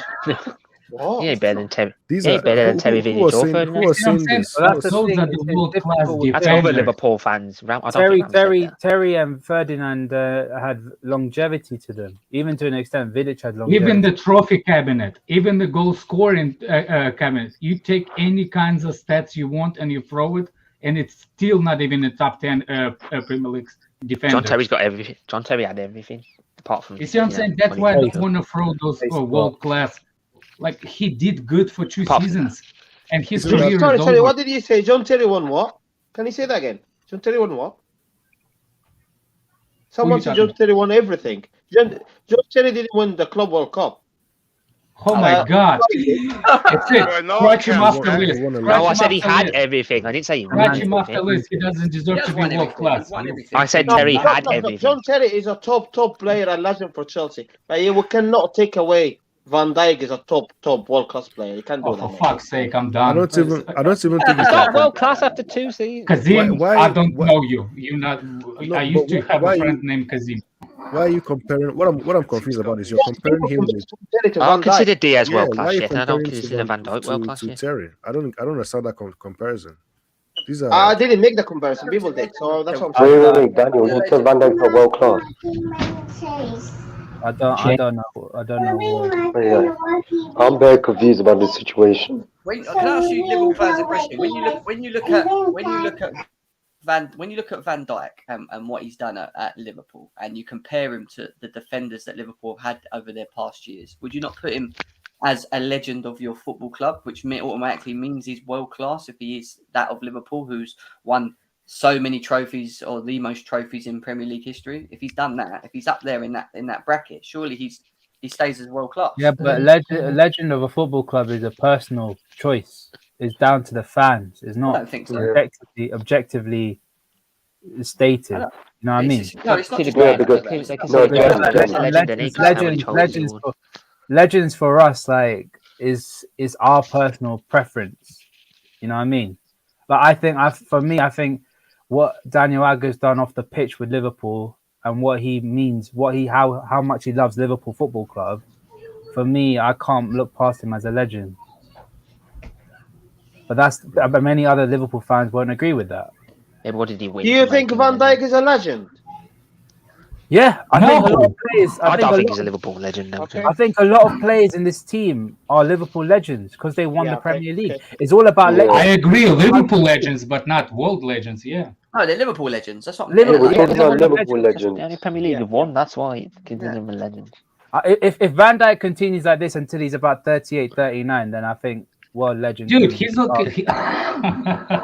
What? He ain't better than Terry. These He ain't better than Terry who was Vidic or saying, Ferdinand. who was You know what I'm saying saying? this? Well, that's the Those thing, are the it's world-class difficult with That's other defenders. Liverpool fans. I don't think I'm saying that. Terry and Ferdinand had longevity to them, even to an extent. Vidic had longevity. Even the trophy cabinet, even the goal scoring cabinet. You take any kinds of stats you want and you throw it, and it's still not even the top 10 Premier League defender. John Terry's got everything. John Terry had everything apart from. You see what I'm saying? That's why I don't want to throw those world class. Like he did good for 2 Pop. seasons, and his Isn't career that- is Sorry, over. what did you say? John Terry won what? Can you say that again? John Terry won what? Someone you said talking John Terry won everything. John Terry didn't win the Club World Cup. Oh my God! That's it. Well, no Scratch him one off can. the list. He won a lot. Scratch No, I him said off he the had list. everything. I didn't say he won Scratch him off the everything. list. He doesn't deserve He has to be won world everything. class. He's won everything. I said No, Terry no, had no, no. everything. John Terry is a top player and legend for Chelsea. But we cannot take away Van Dijk is a top world class player. You can't do Oh, that. for mate. fuck's sake, I'm I done. don't even think you He's can. not world class after 2 seasons. Kazim, Why- I don't why- know you. You're not. I used but to have why a you- friend named Kazim. Why are you comparing? What I'm confused about is you're comparing him with. John Terry to I Van Dijk. consider Diaz Yeah, world why class are you yet, and I don't comparing consider Van Dijk world class to yet. Terry? I don't understand that comparison. These are I didn't make the comparison. People did, so that's what I'm saying. Wait, Daniel, you said Van Dijk's not world class. I don't know. I don't know. Yeah. I'm very confused about this situation. Can I ask you Liverpool fans a question? When you look at Van Dijk and what he's done at Liverpool, and you compare him to the defenders that Liverpool have had over their past years, would you not put him as a legend of your football club, which automatically means he's world class if he is that of Liverpool, who's won so many trophies or the most trophies in Premier League history? If he's done that, if he's up there in that bracket, surely he stays as world class. Yeah, but a legend of a football club is a personal choice. It's down to the fans. It's I not don't think so. objectively stated. You know what I mean? No, it's not See just the Yeah, about great. because They can no, say great Jem, man, Jem. legend, and he can how many trophies he won. Legends for us, like, is our personal preference. You know what I mean? But I think, I think what Daniel Agger's done off the pitch with Liverpool and what he means, how much he loves Liverpool Football Club. For me, I can't look past him as a legend. But many other Liverpool fans won't agree with that. Yeah, but what did he win? Do you think Van Dijk is a legend? Yeah, I think a lot of players. I don't think he's a Liverpool legend. No. Okay. I think a lot of players in this team are Liverpool legends because they won Yeah, the okay, Premier League. okay. It's all about Yeah. I legends. agree, Liverpool legends, but not world legends. Yeah. No, they're Liverpool legends. That's what I'm Yeah, saying. we're talking yeah, about yeah. Liverpool legends. The only Premier League you've won, that's why it considers him a legend. If Van Dijk continues like this until he's about 38, 39, then I think world legend. Dude, he's okay.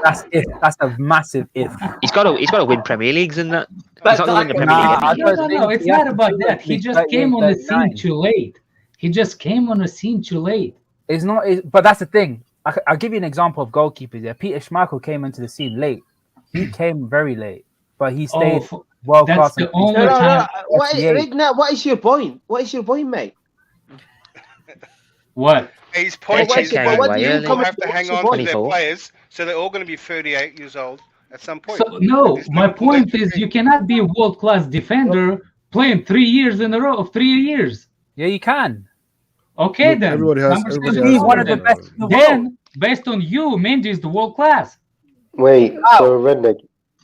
That's a massive if. He's got to win Premier Leagues and that. He's not going to win the Premier League every year. No, it's not about that. He just came on the scene too late. He just came on the scene too late. It's not, but that's the thing. I'll give you an example of goalkeepers there. Peter Schmeichel came into the scene late. He came very late, but he stayed world class. That's the only time. What is your point? What is your point, mate? What? His point is Check that Carey you away have to hang on to their players, so they're all going to be 38 years old at some point. So, no, my point is you cannot be a world-class defender playing 3 years in a row of 3 years. Yeah, you can. Okay, Look, then. everybody has one of the best in the world. Then, based on you, Mendy is the world class. Wait, so Redneck.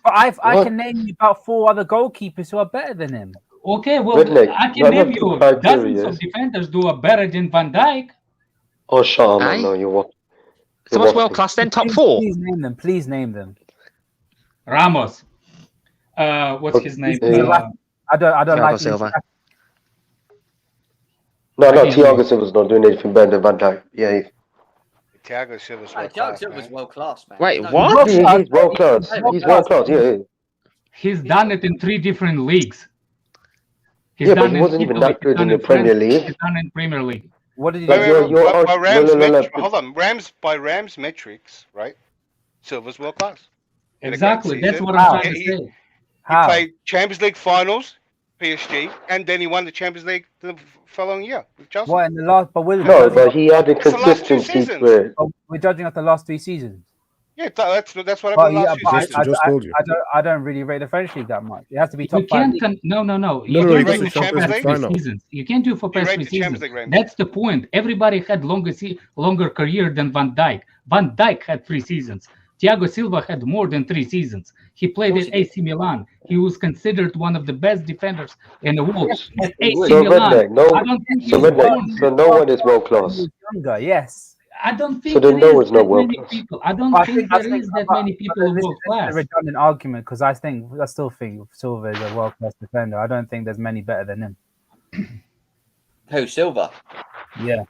But I can name you about 4 other goalkeepers who are better than him. Okay, well, Redneck, I can none name of you the dozens criteria. of defenders who are better than Van Dijk. Oh, shut up, Aye. man. No, you're what? So what's world class then? Top 4? Please name them. Please name them. Ramos. What's his name? I don't Thiago like Silva. No, Thiago Silva's not doing anything better than Van Dijk. Yeah, Thiago Silva's No, world Thiago class, Silva's man. world class, man. Wait, No, what? he's world class. He's world class. Yeah. He's done it in 3 different leagues. He's Yeah, done but he in wasn't even Italy, that good he's in done the Premier France, League. He's done in Premier League. What did he Like, do? By Rams metrics, right? Silva's world class. In a great Exactly. That's season. what I'm trying to say. He played Champions League finals, PSG, and then he won the Champions League the following year with Chelsea. What in the last? But No, but he had a It's the last 2 consistency seasons. to it. we're judging off the last 3 seasons. Yeah, that's what But happened last few but seasons. Just told you. I don't really rate the French league that much. It has to be You top 5. can't. No. No, You no, can't you do got the it for Champions past League 3 final. seasons. You can't do it for past rate 3 the Champions seasons. League, Rams. That's the point. Everybody had longer career than Van Dijk. Van Dijk had 3 seasons. Thiago Silva had more than 3 seasons. He played at AC Milan. He was considered one of the best defenders in the world. At AC So Milan. Redneck, I don't think so he's Redneck, born. so no one is world class. Younger, yes. I don't think So then there no is is no that world many class. people. I don't think there is that many people who are world It's a class. redundant argument because I still think Silva is a world class defender. I don't think there's many better than him. Who, Silva? Yeah,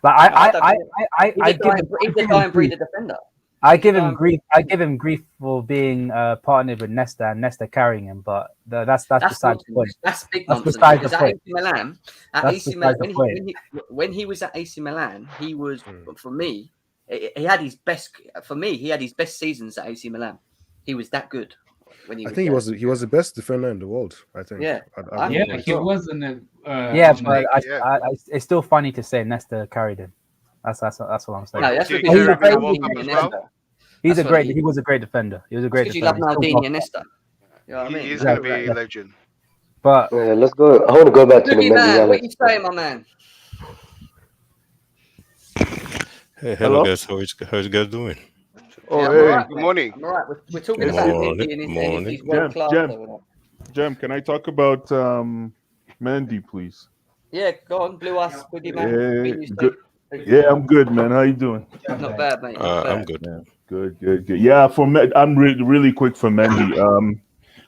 but I give He's a dying breed of defender. I give him grief. I give him grief for being partnered with Nesta and Nesta carrying him. But that's beside the point. That's big That's nonsense. beside the Because at point. AC Milan, That's beside the point. when he was at AC Milan, he was for me. He had his best. For me, he had his best seasons at AC Milan. He was that good. When he I was think there. he was the best defender in the world. I think. Yeah. Yeah, he was in a. Yeah, but yeah. it's still funny to say Nesta carried him. That's what I'm saying. No, that's Did because he you deserve love a World Cup Maldini as and well? Nesta. He That's was a great defender. He was a great Because you love defender. Maldini and Nesta. You know what I mean? He is going to be a legend. But Yeah, let's go. I want to go back to the Boogie man, what Mendy. you saying, my man? Hey, hello guys. How you guys doing? Oh, Yeah, I'm hey. all right, Good mate. morning. I'm all right. We're talking Good about morning, Mendy and if morning. he's world class Jem. or not. Jem, can I talk about Mendy, please? Yeah, go on, Blue Us, Boogie man. Yeah, Been used good. to. Yeah, I'm good, man. How you doing? Not bad, mate. Not I'm bad. good. Yeah, good. Yeah, I'm really quick for Mendy.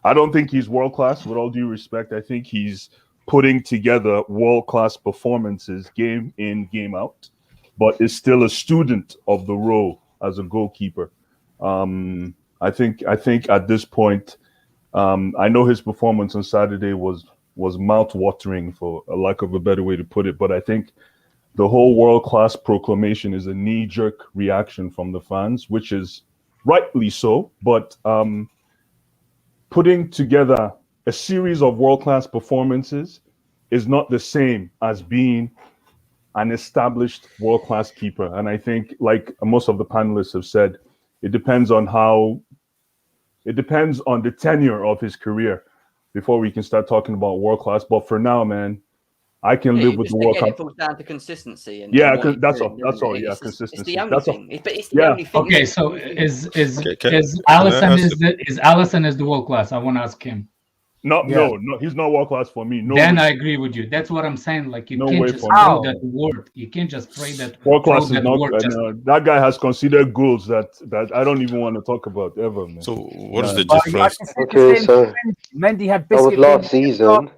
I don't think he's world class. With all due respect, I think he's putting together world class performances, game in, game out, but is still a student of the role as a goalkeeper. I think at this point, I know his performance on Saturday was mouth-watering, for a lack of a better way to put it, but I think the whole world-class proclamation is a knee-jerk reaction from the fans, which is rightly so, but putting together a series of world-class performances is not the same as being an established world-class keeper. And I think, like most of the panelists have said, it depends on the tenure of his career before we can start talking about world-class. But for now, man, I can live with the World Cup. It falls down to consistency. And yeah, what that's he's all. doing, That's all. doesn't it? Yeah, It's consistency. the only That's all. thing. It's the only thing. Okay, isn't so it? is Allison is Allison the world class? I want to ask him. No, he's not world class for me. No Then way. I agree with you. That's what I'm saying. Like you No can't way just for throw me. that word. You can't just throw that World class is that not. word. Just, that guy has considered goals that I don't even want to talk about ever, man. So what is the But you difference? have to say the Okay, same so thing. Mendy had that was biscuit last games. season.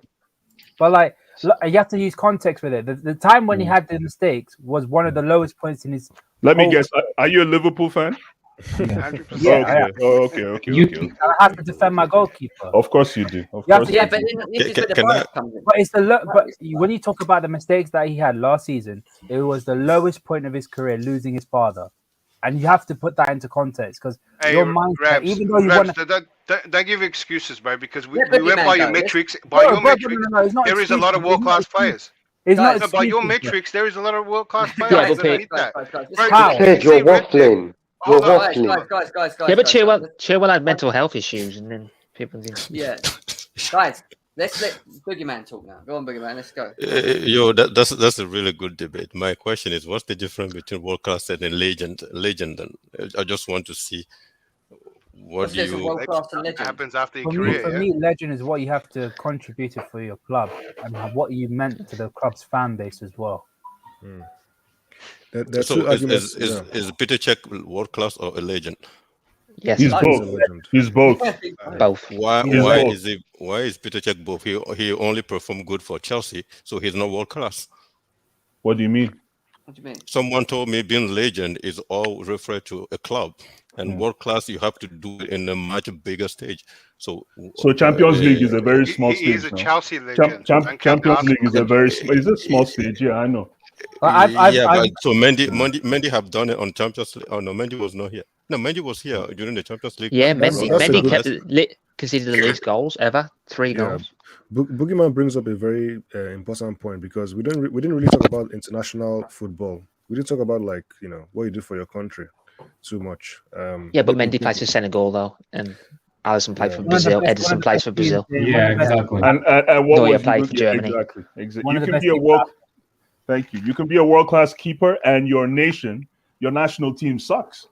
But like, you have to use context with it. The time when he had the mistakes was one of the lowest points in his. Let me whole- guess. Are you a Liverpool fan? 100%. Yeah, okay. I am. Okay. I have to defend my goalkeeper. Of course you do. Of You have course to- you Yeah, do. but then this is where the Can bias I- comes in. But it's but when you talk about the mistakes that he had last season, it was the lowest point of his career, losing his father, and you have to put that into context because Hey, your mindset, Rabs, even though you want to. don't give excuses, bro, because we Let went Boogeyman by your go. metrics. By your metrics, no, it's not there is a lot of excuses. It's not world-class excuses. players. It's not Guys, No, by your excuses, bro. metrics, there is a lot of world-class players. Yeah, You but don't need that. guys, Bro, How? you Ted, see you're Red Dead. waffling. You're Hold on, waffling. guys. Yeah, but Chilwell had mental health issues, and then people didn't. Yeah, guys, let's let Boogeyman talk now. Go on, Boogeyman. Let's go. That's a really good debate. My question is, what's the difference between world class and a legend? And I just want to see what do you. World class and That legend? happens after your For career. me, legend is what you have to contribute for your club and what you meant to the club's fan base as well. There's So two arguments. is Peter Cech world class or a legend? Yes, He's He's both. a legend. He's both. both. Why both. is Peter Cech both? He only performed good for Chelsea, so he's not world class. What do you mean? What do you mean? Someone told me being legend is all referred to a club, and world class you have to do it in a much bigger stage. So Champions League is a very small He stage is a now. Chelsea legend. Champions League is a very is a small stage. Yeah, I know. But so Mendy have done it on Champions League. Oh no, Mendy was not here. No, Mendy was here during the Champions League. Yeah, That's Mendy a good- kept conceded the least goals ever, 3 goals. Boogeyman brings up a very important point because we didn't really talk about international football. We didn't talk about what you do for your country too much. Yeah, but Mendy plays for Senegal though, and Alisson played for Brazil. Edison plays for Brazil. Yeah, exactly. And what Neuer was played for Germany. Exactly. One You of the can best be a teams world. Thank you. You can be a world-class keeper, and your national team sucks.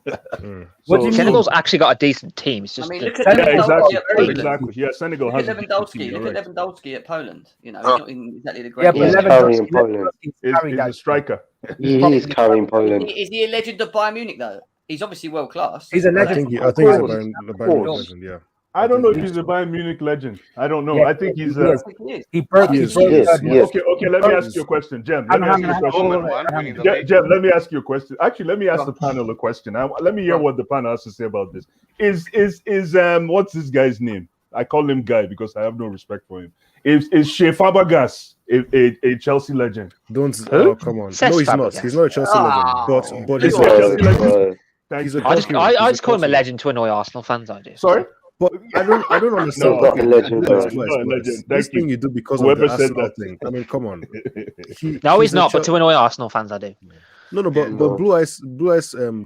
What do you mean? Senegal's actually got a decent team. It's just Look Yeah, at exactly. at Poland. Exactly. Yeah, Senegal Look has at a decent Lewandowski. team, Look you're at right. Lewandowski at Poland. You know, he's not in exactly the Yeah, great. He's but carrying Poland. He's a striker. He's carrying Poland. Is he a legend of Bayern Munich though? He's obviously world class. He's a I legend. think he's a Bayern Munich legend. Yeah. I don't know if he's a Bayern Munich legend. I don't know. Yeah, I think he's he a. is. He broke He his is, yes. Okay. Let me ask you a question, Jem. Let me ask you a question. Jem, let me ask you a question. Actually, let me ask the panel a question. Let me hear what the panel has to say about this. Is what's this guy's name? I call him Guy because I have no respect for him. Is Shea Fabregas a Chelsea legend? Don't come on. No, he's not. He's not a Chelsea legend. But he's a Chelsea legend. He's a I just call him a legend to annoy Arsenal fans. I do. Sorry. But I don't understand. Not a legend. This thing you do because Whoever of the said Arsenal that. thing. I mean, come on. No, he's not. But to annoy Arsenal fans, I do. No, but Blue Eyes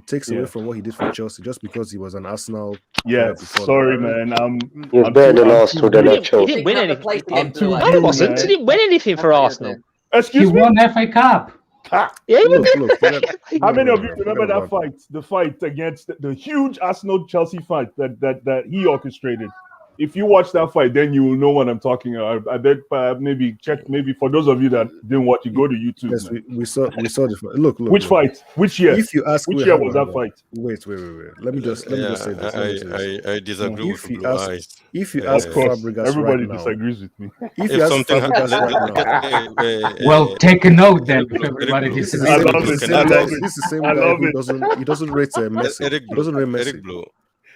takes away from what he did for Chelsea just because he was an Arsenal. Yeah, sorry, man. He's better than Arsenal than He Chelsea. didn't win anything. No, he wasn't. He didn't win anything for Arsenal. Excuse me. He won FA Cup. Yeah, Look. How many of you remember that fight? The fight against the huge Arsenal Chelsea fight that he orchestrated. If you watch that fight, then you will know what I'm talking about. I bet maybe check. Maybe for those of you that didn't watch it, go to YouTube. Yes, we saw the fight. Look. Which fight? Which year? If you ask, which year was that fight? Wait. Let me just say this. I disagree with Blue Eyes. If you ask Fabregas everybody right now, disagrees with me. If you ask Fabregas right now, Well, take a note then. Everybody disagrees. I love it. This is the same guy who doesn't rate Messi. He doesn't rate Messi.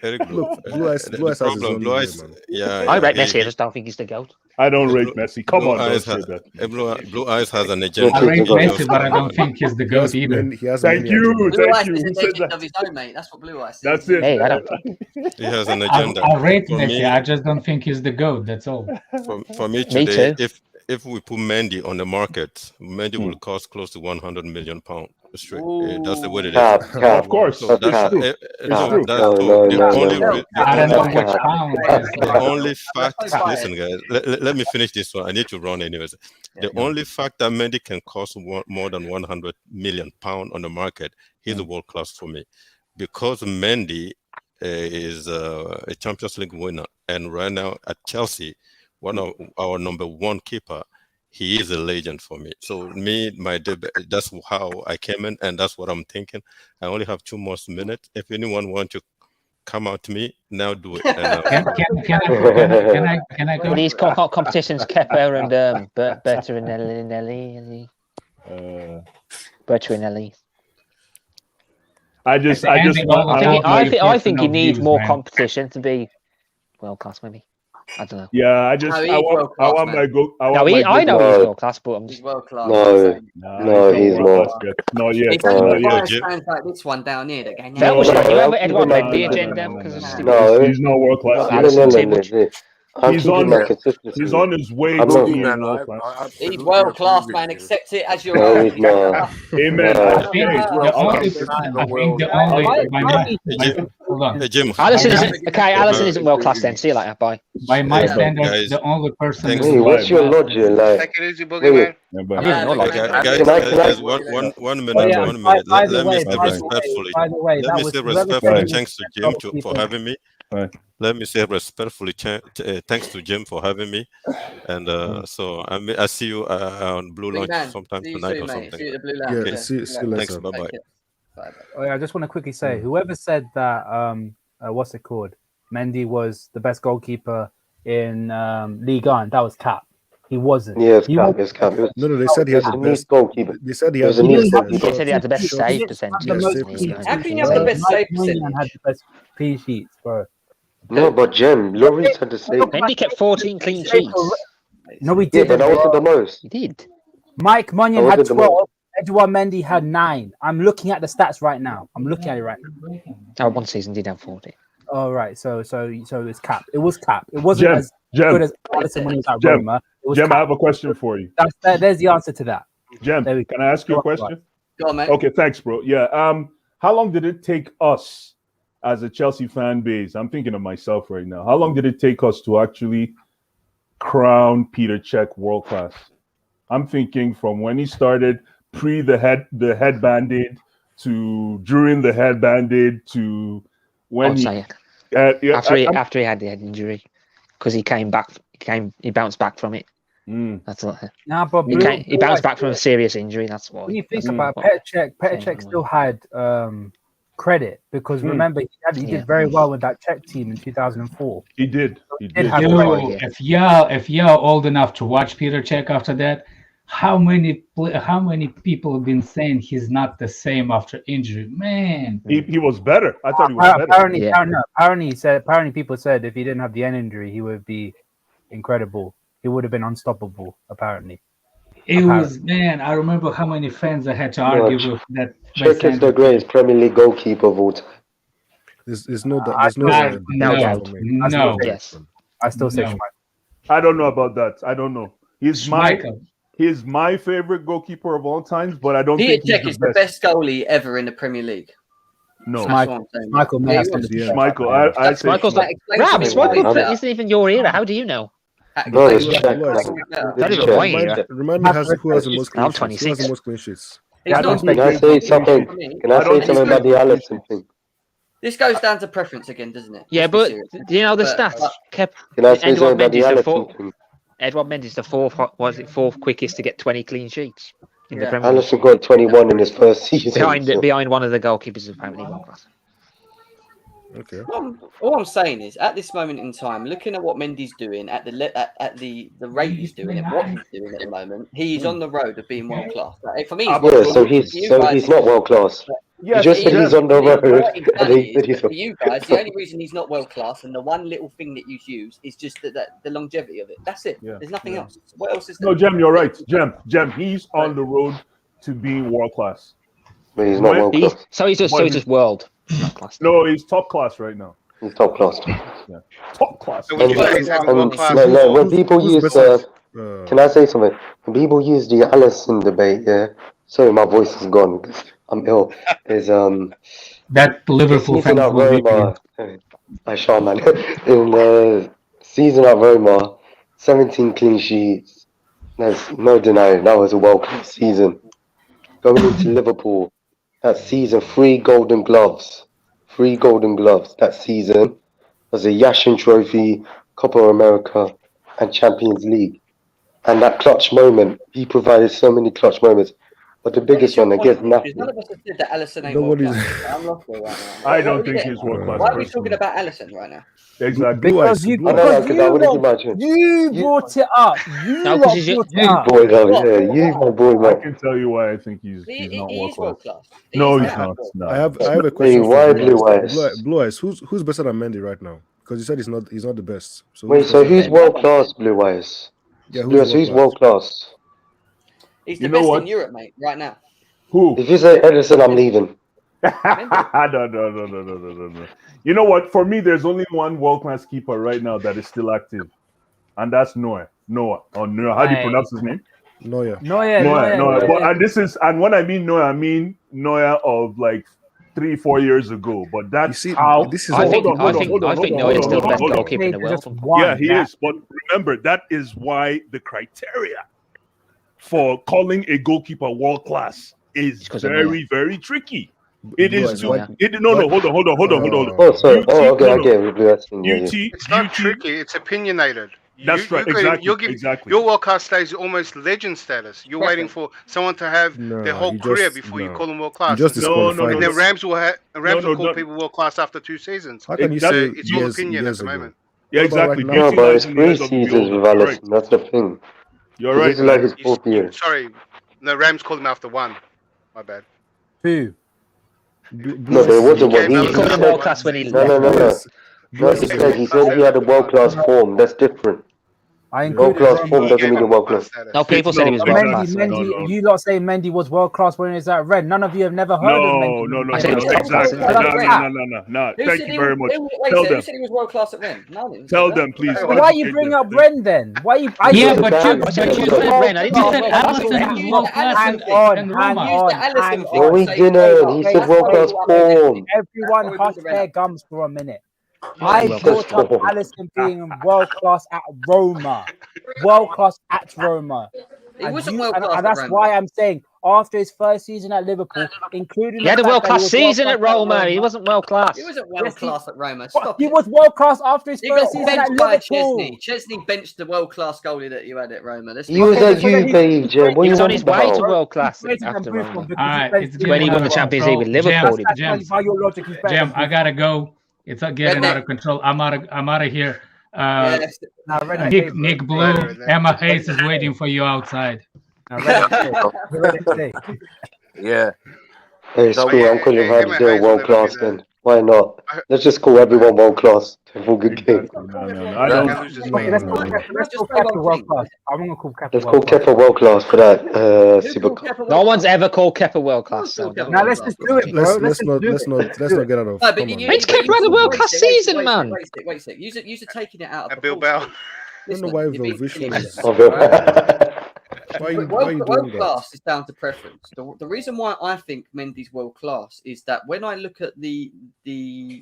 Eric Blue. Look, Blue Eyes has his own name, man. Yeah, I rate Messi. I just don't think he's the GOAT. I don't rate Messi. Come Blue on, don't Eyes say that. Blue Eyes has an No, agenda. I please, rate don't. Messi, but I don't think he's the GOAT either. He has Thank many you, agendas. Blue Eyes thank you. is Who a said legend that? of his own, mate. That's what Blue Eyes is. That's it. Hey, I don't. He has an agenda. I rate For Messi. me, I just don't think he's the GOAT. That's all. for me Me today, too. if we put Mendy on the market, Mendy will cost close to 100 million pounds straight. That's the way it is. Cap, cap. Of course, So it's that's true. Cap. true. that's No, so no, the no, only no, re- no. I don't know the which Cap. pound Cap. is. the only fact. so biased. Listen, guys, let me finish this one. I need to run anyways. The only fact that Mendy can cost more than 100 million pounds on the market, he's a world class for me, because Mendy is a Champions League winner, and right now at Chelsea, one of our number one keeper, he is a legend for me. So that's how I came in, and that's what I'm thinking. I only have 2 more minutes. If anyone wants to come out to me now, do it. And, Can I go? These competitions, Kepper and Bertrinelli. Bertrinelli. I think he needs more competition to be world class. Maybe I don't know. Yeah, I want my go. I know he's world class, but I'm just world class. No, he's not. Not yet. It's fans like this one down here that go, that was remember Edward Mendy agenda because he's not world class. He's on consistency. He's on his way to being world class. He's world class, man. Accept it as your No, own. he's not. Amen. Hold on. Hey, Jim. Allison isn't world class then. See you later. Bye. By my standards, the only person. Hey, what's your logic? Like, Take it easy, boogeyman. Guys, one minute. Let me say respectfully. Let me say respectfully thanks to Jim for having me. Let me say respectfully thanks to Jim for having me. And so I see you on Blue Lounge sometime tonight or something. See you later. Thanks. Bye bye. Oh, yeah, I just want to quickly say, whoever said that, what's it called? Mendy was the best goalkeeper in Ligue 1. That was cap. He wasn't. Yeah, it's cap. No, they said he had the best goalkeeper. They said he had the best save percentage. How can you have the best save percentage? Had the best clean sheets, bro. No, but Jem, Lloris had the same. Mendy kept 14 clean sheets. No, he Yeah, didn't. but that wasn't the most. He did. Mike Munyon That had wasn't the 12. Edouard Mendy had 9. I'm looking at the stats right now. I'm looking at it right now. One season did have 40. Oh, right. So it's cap. It was cap. It wasn't as good as Alisson when he was at Roma. It was Jem, cap. I have a question for you. There's the answer to that. Jem, can I ask you a question? Go on, mate. Okay, thanks, bro. Yeah. How long did it take us as a Chelsea fan base? I'm thinking of myself right now. How long did it take us to actually crown Peter Cech world class? I'm thinking from when he started pre the head bandage to during the head bandage to when after he had the head injury, because he came back. He bounced back from it. That's what. But he bounced back from a serious injury. That's what. When you think about Petr Cech still had credit because remember he did very well with that Czech team in 2004. He did. If you're old enough to watch Peter Cech after that, how many people have been saying he's not the same after injury? Man, he was better. I thought he was better. Apparently, people said if he didn't have the end injury, he would be incredible. He would have been unstoppable. Apparently, man. I remember how many fans I had to argue with that. Cech is the greatest Premier League goalkeeper of all time. There's no doubt. Yes, I still say Schmeichel. I don't know about that. I don't know. He's my favorite goalkeeper of all times, but I don't think Peter Cech is the best goalie ever in the Premier League. No, Schmeichel isn't even your era. How do you know? No, it's Remind me who has the most clean sheets. 26. Who has the most clean sheets? Can I say something about the Alisson thing? This goes down to preference again, doesn't it? Yeah, but do you know the stats? Can I say something about the Alisson thing? Edouard Mendy's the fourth quickest to get 20 clean sheets in the Premier League. Alisson got 21 in his first season. Behind one of the goalkeepers apparently world class. Okay. All I'm saying is, at this moment in time, looking at what Mendy's doing, at the rate he's doing it, what he's doing at the moment, he's on the road of being world class. Like, for me, so he's not world class. Yes, just said he's on the road, and he said he's For you guys, the only reason he's not world class, and the one little thing that you use is just the longevity of it. That's it. Yeah, There's nothing yeah. else. What else is there? No, Jem, you're right. Jem, he's on the road to being world class. But he's not When- world He's, class. so he's just world. Not class. No, he's top class right now. He's top class. Yeah, top class. So would you And- say he's having and- world class? no, when people who's use better? can I say something? When people use the Allison debate, yeah. Sorry, my voice is gone because I'm ill. Is That Liverpool season fans at will hit you. Roma, I shot man. In the season at Roma, 17 clean sheets. There's no denying that was a world class season. Going into Liverpool, that season, 3 golden gloves. 3 golden gloves that season was a Yashin Trophy, Copa America, and Champions League. And that clutch moment, he provided so many clutch moments. But the biggest one against Napoli. None of us have said that Alisson ain't world Nobody's. class. I'm lost there right now. I What don't are we think getting he's at? world class. Why are we personally. talking about Alisson right now? Exactly. Blue Because eyes, you, blue I know, because because I would have you, imagined. you brought it up. You No, lot 'cause he's brought your- it up. Boy, love, What? yeah, you my boy, I man. can tell you why I think he's He not is world world class. class. No, he's He's not. world No. I have a question Hey, for why Blue Blue Eyes. Eyes? Blue Eyes, who's better than Mendy right now? Because you said he's not the best. So Wait, who's so better who's than Mendy? world class, Blue Eyes? Yeah, Blue Eyes, who's world class? He's You the know best what? in Europe, mate, right now. Who? If you say Edison, I'm leaving. No. You know what? For me, there's only one world class keeper right now that is still active, and that's Noah. Noah. How do you pronounce his name? Neuer? Noah. And when I mean Noah, I mean Noah of like 3-4 years ago. But that's see, how. this is I how- think Hold on, Neuer is still the best hold on. goalkeeper in the world. Yeah, he is. But remember, that is why the criteria for calling a goalkeeper world class is very, very tricky. It Blue is Eyes, to why- hold on. Oh, sorry. UT, Oh, okay, no, I get it. Blue Eyes. Yeah, yeah. It's not tricky. It's opinionated. That's right. Exactly. Your world class status is almost legend status. You're Preference. waiting for someone to have their whole you career just- before you no. call them world You class. just And disqualified and then us. Rams will call no. people world class after 2 seasons. How can you That- say it's all years opinion years at the ago? moment. Yeah, What about exactly. right now? No, but it's Beauty lies in the 3 eyes of the seasons beholder. with You're right. Allison. That's the thing. You're right, This is like man. his 4th year. Sorry, the Rams called him after 1. My bad. Who? Blue No, but it Eyes- wasn't what He He called him world class when he No, left. no, no, no. Yes. Blue No, Eyes he is said he had a world class form. That's different. I World included class Roma. form doesn't mean a world class. No, people said he was world Mendy, class. Mendy, you lot say Mendy was world class when he was at Red. None of you have never heard of Mendy. No. I said he was top class. Exactly. Who Thank said you he very was- much. Wait, Tell who them. said he was world class at Rennes? No, I didn't say Tell that. them, please. So why are you bringing up Ren then? Why you? Yeah, Because but of you that- said because of- Ren. I didn't You say said world class. Allison was world class Hang and on, Roma. hang Use on, the Allison hang thing No, to he say didn't. straight up. He That's said world why class you are no form. Everyone That's why hush we their gums for a minute. You're I well brought class. up Allison being world class at Roma. World class at Roma. He wasn't world class And at that's Roma. why I'm saying after his first season at Liverpool, including He had a fact world that class was season at world-class Roma. He wasn't world class. He wasn't world Yes, he- class at Roma. But Stop he it. was world class after his He first got season at benched by Liverpool. Chesney. Chesney benched the world class goalie that you had at Roma. Let's He was be at honest. Juve, Jim. What He are was you on on his way to about? world class He's better after than Buffon Roma. because All he right, benched it's him. getting When he out won the of Champions League with control. Liverpool, he That's benched. by your logic, he's better Jam, than I gotta go. It's getting out of control. I'm out of here. Yes. Now, Red Nick Blue, Emma Hayes is waiting for you outside. Now, Red stay. Yeah. Hey, screw it. I'm calling him Emma Ramsdale Hayes will world never be class there. then. Why not? Let's just call everyone world class. Have a good game. No. I don't. Okay, let's call Kepa world class. I'm gonna call Kepa Let's call world class. Kepa world class for that. Who called Kepa world No one's class? ever called Kepa world class. So Kepa Now world let's class. just do it, bro. Let's not get out of. No, but Come on. you, When's but Kepa had a world class wait, season, wait, man? Wait a sec. You're taking it out of At Bilbao. proportion. I don't know why we've got visuals. Why are you World doing that? class is down to preference. The reason why I think Mendy's world class is that when I look at the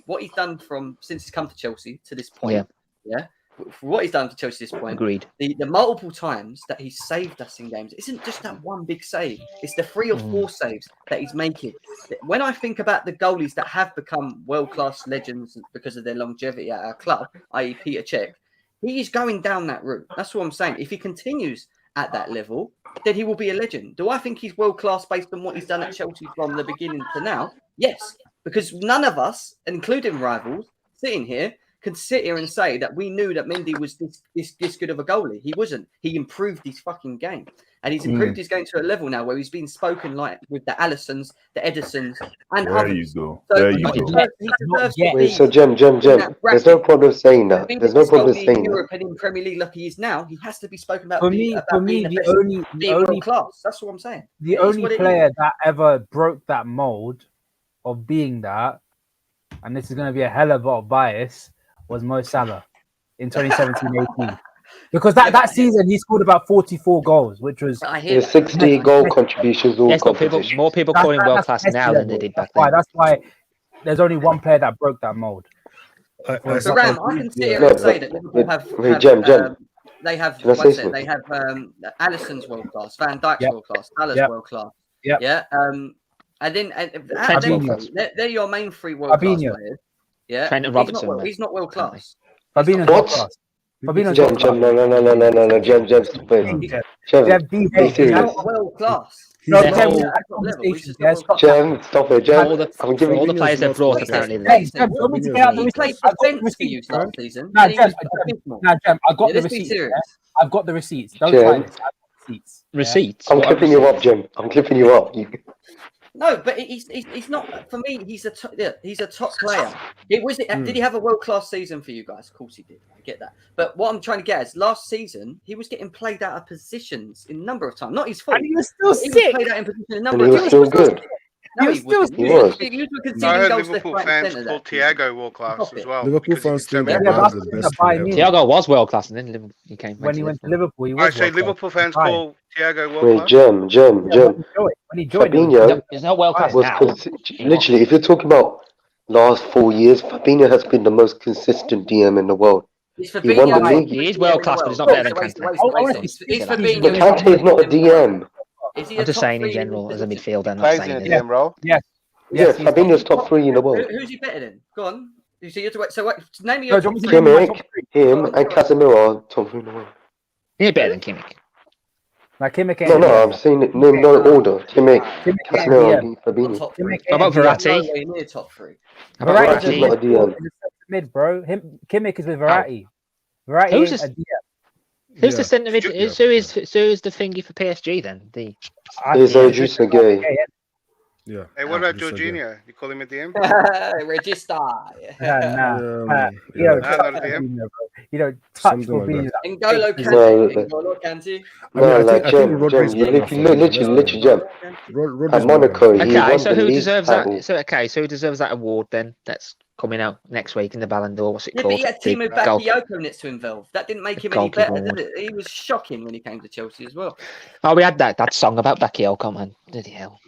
what he's done since he's come to Chelsea to this point, for what he's done to Chelsea to this point, Agreed. The multiple times that he's saved us in games, it isn't just that one big save. It's the 3 or 4 saves that he's making. When I think about the goalies that have become world-class legends because of their longevity at our club, i.e. Peter Cech, he is going down that route. That's what I'm saying. If he continues at that level, then he will be a legend. Do I think he's world-class based on what he's done at Chelsea from the beginning to now? Yes, because none of us, including rivals, sitting here, can sit here and say that we knew that Mendy was this good of a goalie. He wasn't. He improved his fucking game. And he's improved his game to a level now where he's been spoken like with the Allisons, the Edisons, and There others. you go. So There you he go. deserves to Wait, be so Jem, in that there's no bracket. problem saying that. Being There's the no best problem goalie in saying that. Europe and in Premier League like he is now, he has to be spoken about For being me, the the best, only being world class. That's what I'm saying. the It is only what it is. player that ever broke that mold of being that, and this is going to be a hell of a lot of bias, was Mo Salah in 2017-18. Because that season he scored about 44 goals, which was There's 60 goal contributions all Yes, but competitions. more people call him world class now than they did back then. That's why there's only one player that broke that mold. So Ram, I can sit here and say that Liverpool have Jem. they have Can I say something? they have Alisson's world class, Van Dijk's world class, Salah's world class. Yep. Yeah. And then out of them three, they're your main three world class players. Yeah. Trent and Robertson. He's not world class. Fabinho's world class. Fabinho's Jem, world class. no, Jem, stop it. Jem, be He's serious. not world class. No, Their Jem, whole- that's conversation. Yeah, stop Jem, stop it, Jem. all the players they've brought apparently. Hey, Jem, do you want me to get out the He played receipts? I've got the defence for you receipts, bro. last season. Nah, and he Jem, was I got the let's be receipts. serious. Yeah? I've got the receipts. Don't Jem. try this. I've got the receipts. Receipts. I'm clipping you up, Jem. I'm clipping you up. No, but he's not. For me, he's a top player. Did he have a world class season for you guys? Of course he did. I get that. But what I'm trying to get is last season he was getting played out of positions in a number of times. Not his fault. And he was still He was sick. played out in position a And number he of was times. still good. No, He was he still wasn't. He was. He was I conceding heard goals Liverpool left, right, and fans centre call there. Thiago world class Stop as it. well. Liverpool because he fans did so think many that Yeah, goals. Bale's but the that's best by player. me. Thiago was world class, and then he came When he went to Liverpool, he I was say world class. Liverpool fans Right. call Thiago world Wait, class. Jem. Yeah, when he joined, Fabinho He's not world class was now. literally, if you're talking about last 4 years, Fabinho has been the most consistent DM in the world. Is He won the Fabinho league. He is world class, but he's not Wait, better than wait, Kante. wait, honestly, wait. Is he's Fabinho? But Kante is not a DM. Is he I'm a just top saying in three general as a position? midfielder. I'm not Plays saying in a it. DM role. Yes. Yeah, Yes, he's Fabinho's top 3 in the world. Who's he better than? Go on. So you have to wait. So name me No, your do you top want me to three. name my top Kimmich, three? him, and Casemiro are top 3 in the world. He's better than Kimmich. Like Kimmich ain't No, a DM. I'm saying it. Name no order. Kimmich, Kimmich ain't a Casemiro, DM. and Fabinho. Top three. Kimmich What about ain't a DM. Verratti? Nowhere near top three. How about Verratti's Verratti? not a DM. He's a mid, bro. Kimmich is with Verratti. Verratti Who's ain't this- a DM. Who's the centre mid? Who is the thingy for PSG then? There's Juicer Gay. Yeah. Hey, what about Juicer Gay. Jorginho? You call him a DM? Register. Nah. Yeah, You don't Nah, touch not a DM. Fabinho, bro. You don't touch Something like Fabinho. N'Golo No, Kante. N'Golo Kante. No, I like think Jem, Rodri's you better than Fabinho. literally, Jem. Rodri's At Monaco, he Okay, won so the who league deserves title. that? So who deserves that award then? That's coming out next week in the Ballon d'Or. What's it Yeah, but called? he had The Timo goal- Bakayoko next to involve. That didn't make him any goalkeeper better, award. did it? He was shocking when he came to Chelsea as well. Oh, we had that song about Bakayoko, man. Bloody hell.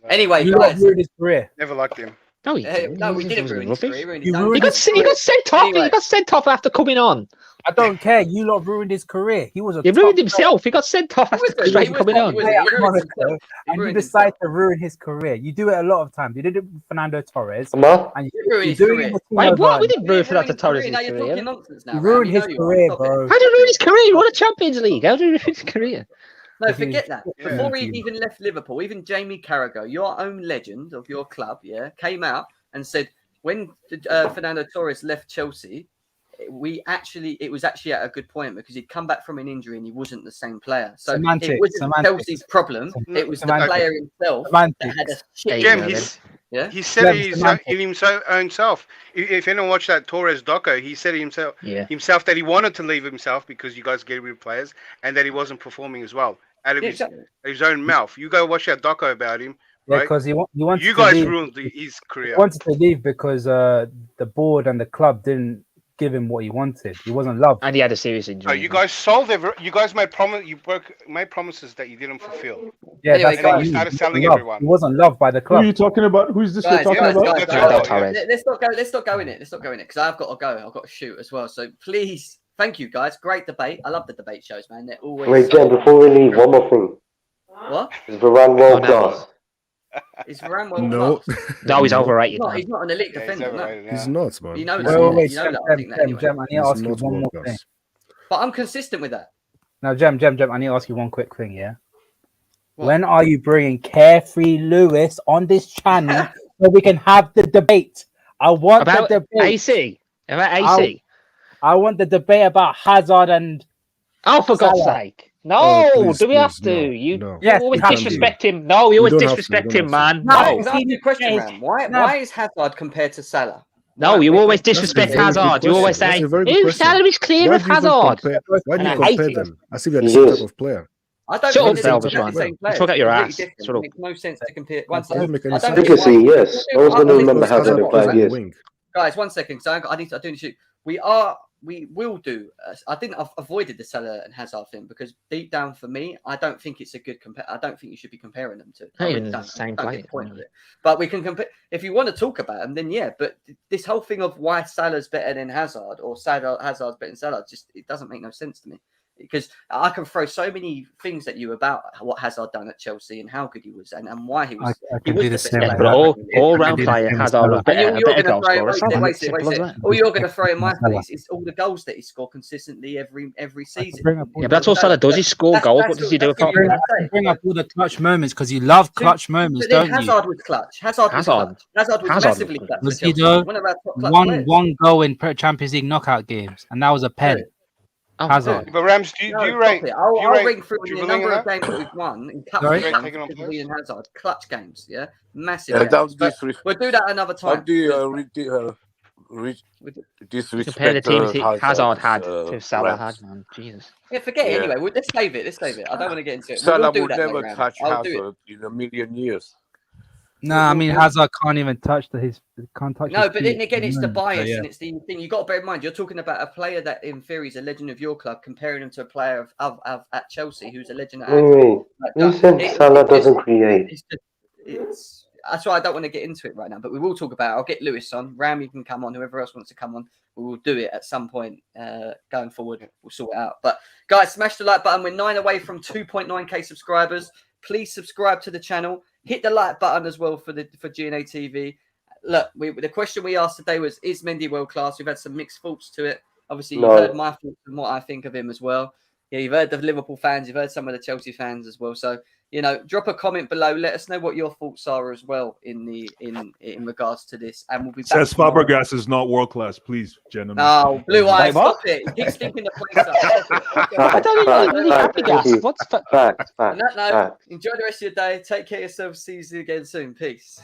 Anyway, You guys. ruined his career. Never liked him. No, he No, we He didn't was ruin his rubbish. career. He ruined You his own ruined He career. got sent off. Anyway. He got sent off after coming on. I don't care. You lot ruined his career. He was a He top ruined player. himself. He got sent off after straight coming on. He Player at ruined Monaco, himself. He and you ruined decide himself. to ruin his career. You do it a lot of times. You did it with Fernando Torres. Huh? And You ruined you his do it career. with Wait, Timo what? We Werner. didn't ruin Fernando His career. Torres' Now you're career. talking nonsense now. You Ram. ruined You his know you career, are. Stop it. bro. How did he ruin his career? He won a Champions League. How did he ruin his career? No, If forget you- that. Yeah. Before he even left Liverpool, even Jamie Carragher, your own legend of your club, came out and said when Fernando Torres left Chelsea, it was actually at a good point because he'd come back from an injury and he wasn't the same player. So Semantics, it wasn't semantics. Chelsea's problem. It was the Semantics. player himself Semantics. that had a There shit. you Jem, go, he's, Yeah. he said Jem, it semantics. in himself own self. If anyone watched that Torres doco, he said himself Yeah. that he wanted to leave himself because you guys get rid of players and that he wasn't performing as well out of Yeah, his, exactly. his own mouth. You go watch that doco about him. Yeah, Right? because he wanted You to guys leave. ruined his career. He wanted to leave because the board and the club didn't give him what he wanted. He wasn't loved. And he had a serious No, injury. you guys sold you guys made promises that you didn't fulfill. Yeah, Anyway, that's guys, why you he started wasn't selling loved. everyone. He wasn't loved by the Who are club. you talking about? Who's this you're Guys, talking guys, about? guys, Fernando guys, Torres. let's not go in it. Let's not go in it because I've got to go. I've got to shoot as well. So please, thank you guys. Great debate. I love the debate shows, man. They're always Wait, Jem, before we leave, one more thing. What? Is Varane world no. class? Is Varane world No. class? No, he's No. overrated, He's man. not an elite Yeah, he's defender. No. overrated, He's yeah. not, man. You know He's that. not. Wait, You know that. I think that anyway. Jem, I need to He's ask you not one world more thing. class. But I'm consistent with that. Now, Jem, I need to ask you one quick thing, yeah? What? When are you bringing Carefree Lewis on this channel so we can have the debate? I want About the debate. AC. About AC. I want the debate about Hazard and. Oh, for God's Salah. sake! No, please, do we have please, to? no, You no. Yes, always we have to. disrespect him. No, you always don't have to, disrespect you him, don't have man. No, No, Can I ask you a question, Yes. Ram? Why No. why is Hazard compared to Salah? no, Why- you wait, always wait, disrespect That's a very good Hazard. You always question. That's say, a very good "Oh, question. Salah is clear Why of do you even Hazard." compare? Why do And you I compare hate it. them as if they're the He same is. type of player? I don't Shut think up, they're Velvet exactly man. the same You players. forget your They're ass. really different. Shut It up. makes no sense to compare. One That doesn't second. make I any don't sense. get Efficacy, why- yes. No one's going to I- remember I- Hazard in Hazard plays 5 on the years. wing. Guys, 1 second. So I need to do this. We will do. I've avoided the Salah and Hazard thing because deep down for me, I don't think it's a good compare. I don't think you should be comparing them to. Not I even really the don't. same I don't get player, the point of really. it. But we can compare. If you want to talk about them, then yeah. But this whole thing of why Salah's better than Hazard or Hazard's better than Salah, just it doesn't make no sense to me. Because I can throw so many things at you about what Hazard done at Chelsea and how good he was and why he was. I he can was do the the best same player with But in the that. all Premier League. all I can round do the player same with Hazard Salah. was And better, a you're better going to goal throw. scorer. Wait a Simple minute. as that. All you're going to Same throw in my with Salah. face is all the goals that he scored consistently every season. bring up Yeah, but that's all Salah does. He score goals. What does he do that's apart what from you're that? gonna say. Bring up all the clutch moments because you love clutch moments, But then don't you? Hazard was clutch. Hazard was clutch. Hazard was Hazard massively was clutch for Was he Chelsea. though? One of our top clutch One players. goal in Champions League knockout games, and that was a pen. Oh, Hazard. But Rams, do No, you rate? stop it. I'll rate rank through the dribbling number in of that? games that we've won in cup Sorry? we've Rate won taken on for players? Eden Hazard. Clutch games, yeah? Massive Don't games. But disrespect. we'll do that another How time. do you With- compare the disrespect teams Hazard Hazard's had to Salah Rams? had, man. Jesus. Yeah, forget it Yeah. anyway. Let's save it. Let's save it. I don't want to get into it. Salah We'll do would that, never mate, Ram. touch I'll do it. Hazard in a million years. Nah, I mean Hazard can't even touch can't touch. No, his but feet then again, it's the at moment, so bias yeah. and it's the thing. You got to bear in mind, you're talking about a player that, in theory, is a legend of your club, comparing him to a player of at Chelsea who's a legend at. Wait. You said Salah doesn't create. That's why I don't want to get into it right now. But we will talk about it. I'll get Lewis on. Ram, you can come on. Whoever else wants to come on, we will do it at some point going forward. We'll sort it out. But guys, smash the like button. We're 9 away from 2.9k subscribers. Please subscribe to the channel. Hit the like button as well for GNA TV. Look, the question we asked today was, is Mendy world class? We've had some mixed thoughts to it. Obviously, you've heard my thoughts and what I think of him as well. Yeah, you've heard the Liverpool fans. You've heard some of the Chelsea fans as well. So, drop a comment below. Let us know what your thoughts are as well in regards to this. And we'll be back. Says Fabregas is not world class, please, gentlemen. Oh, Blue Eyes, Wait, what? stop it. He keeps thinking the place up. I don't even know Fabregas. What's On that note, enjoy the rest of your day. Take care of yourself. See you again soon. Peace.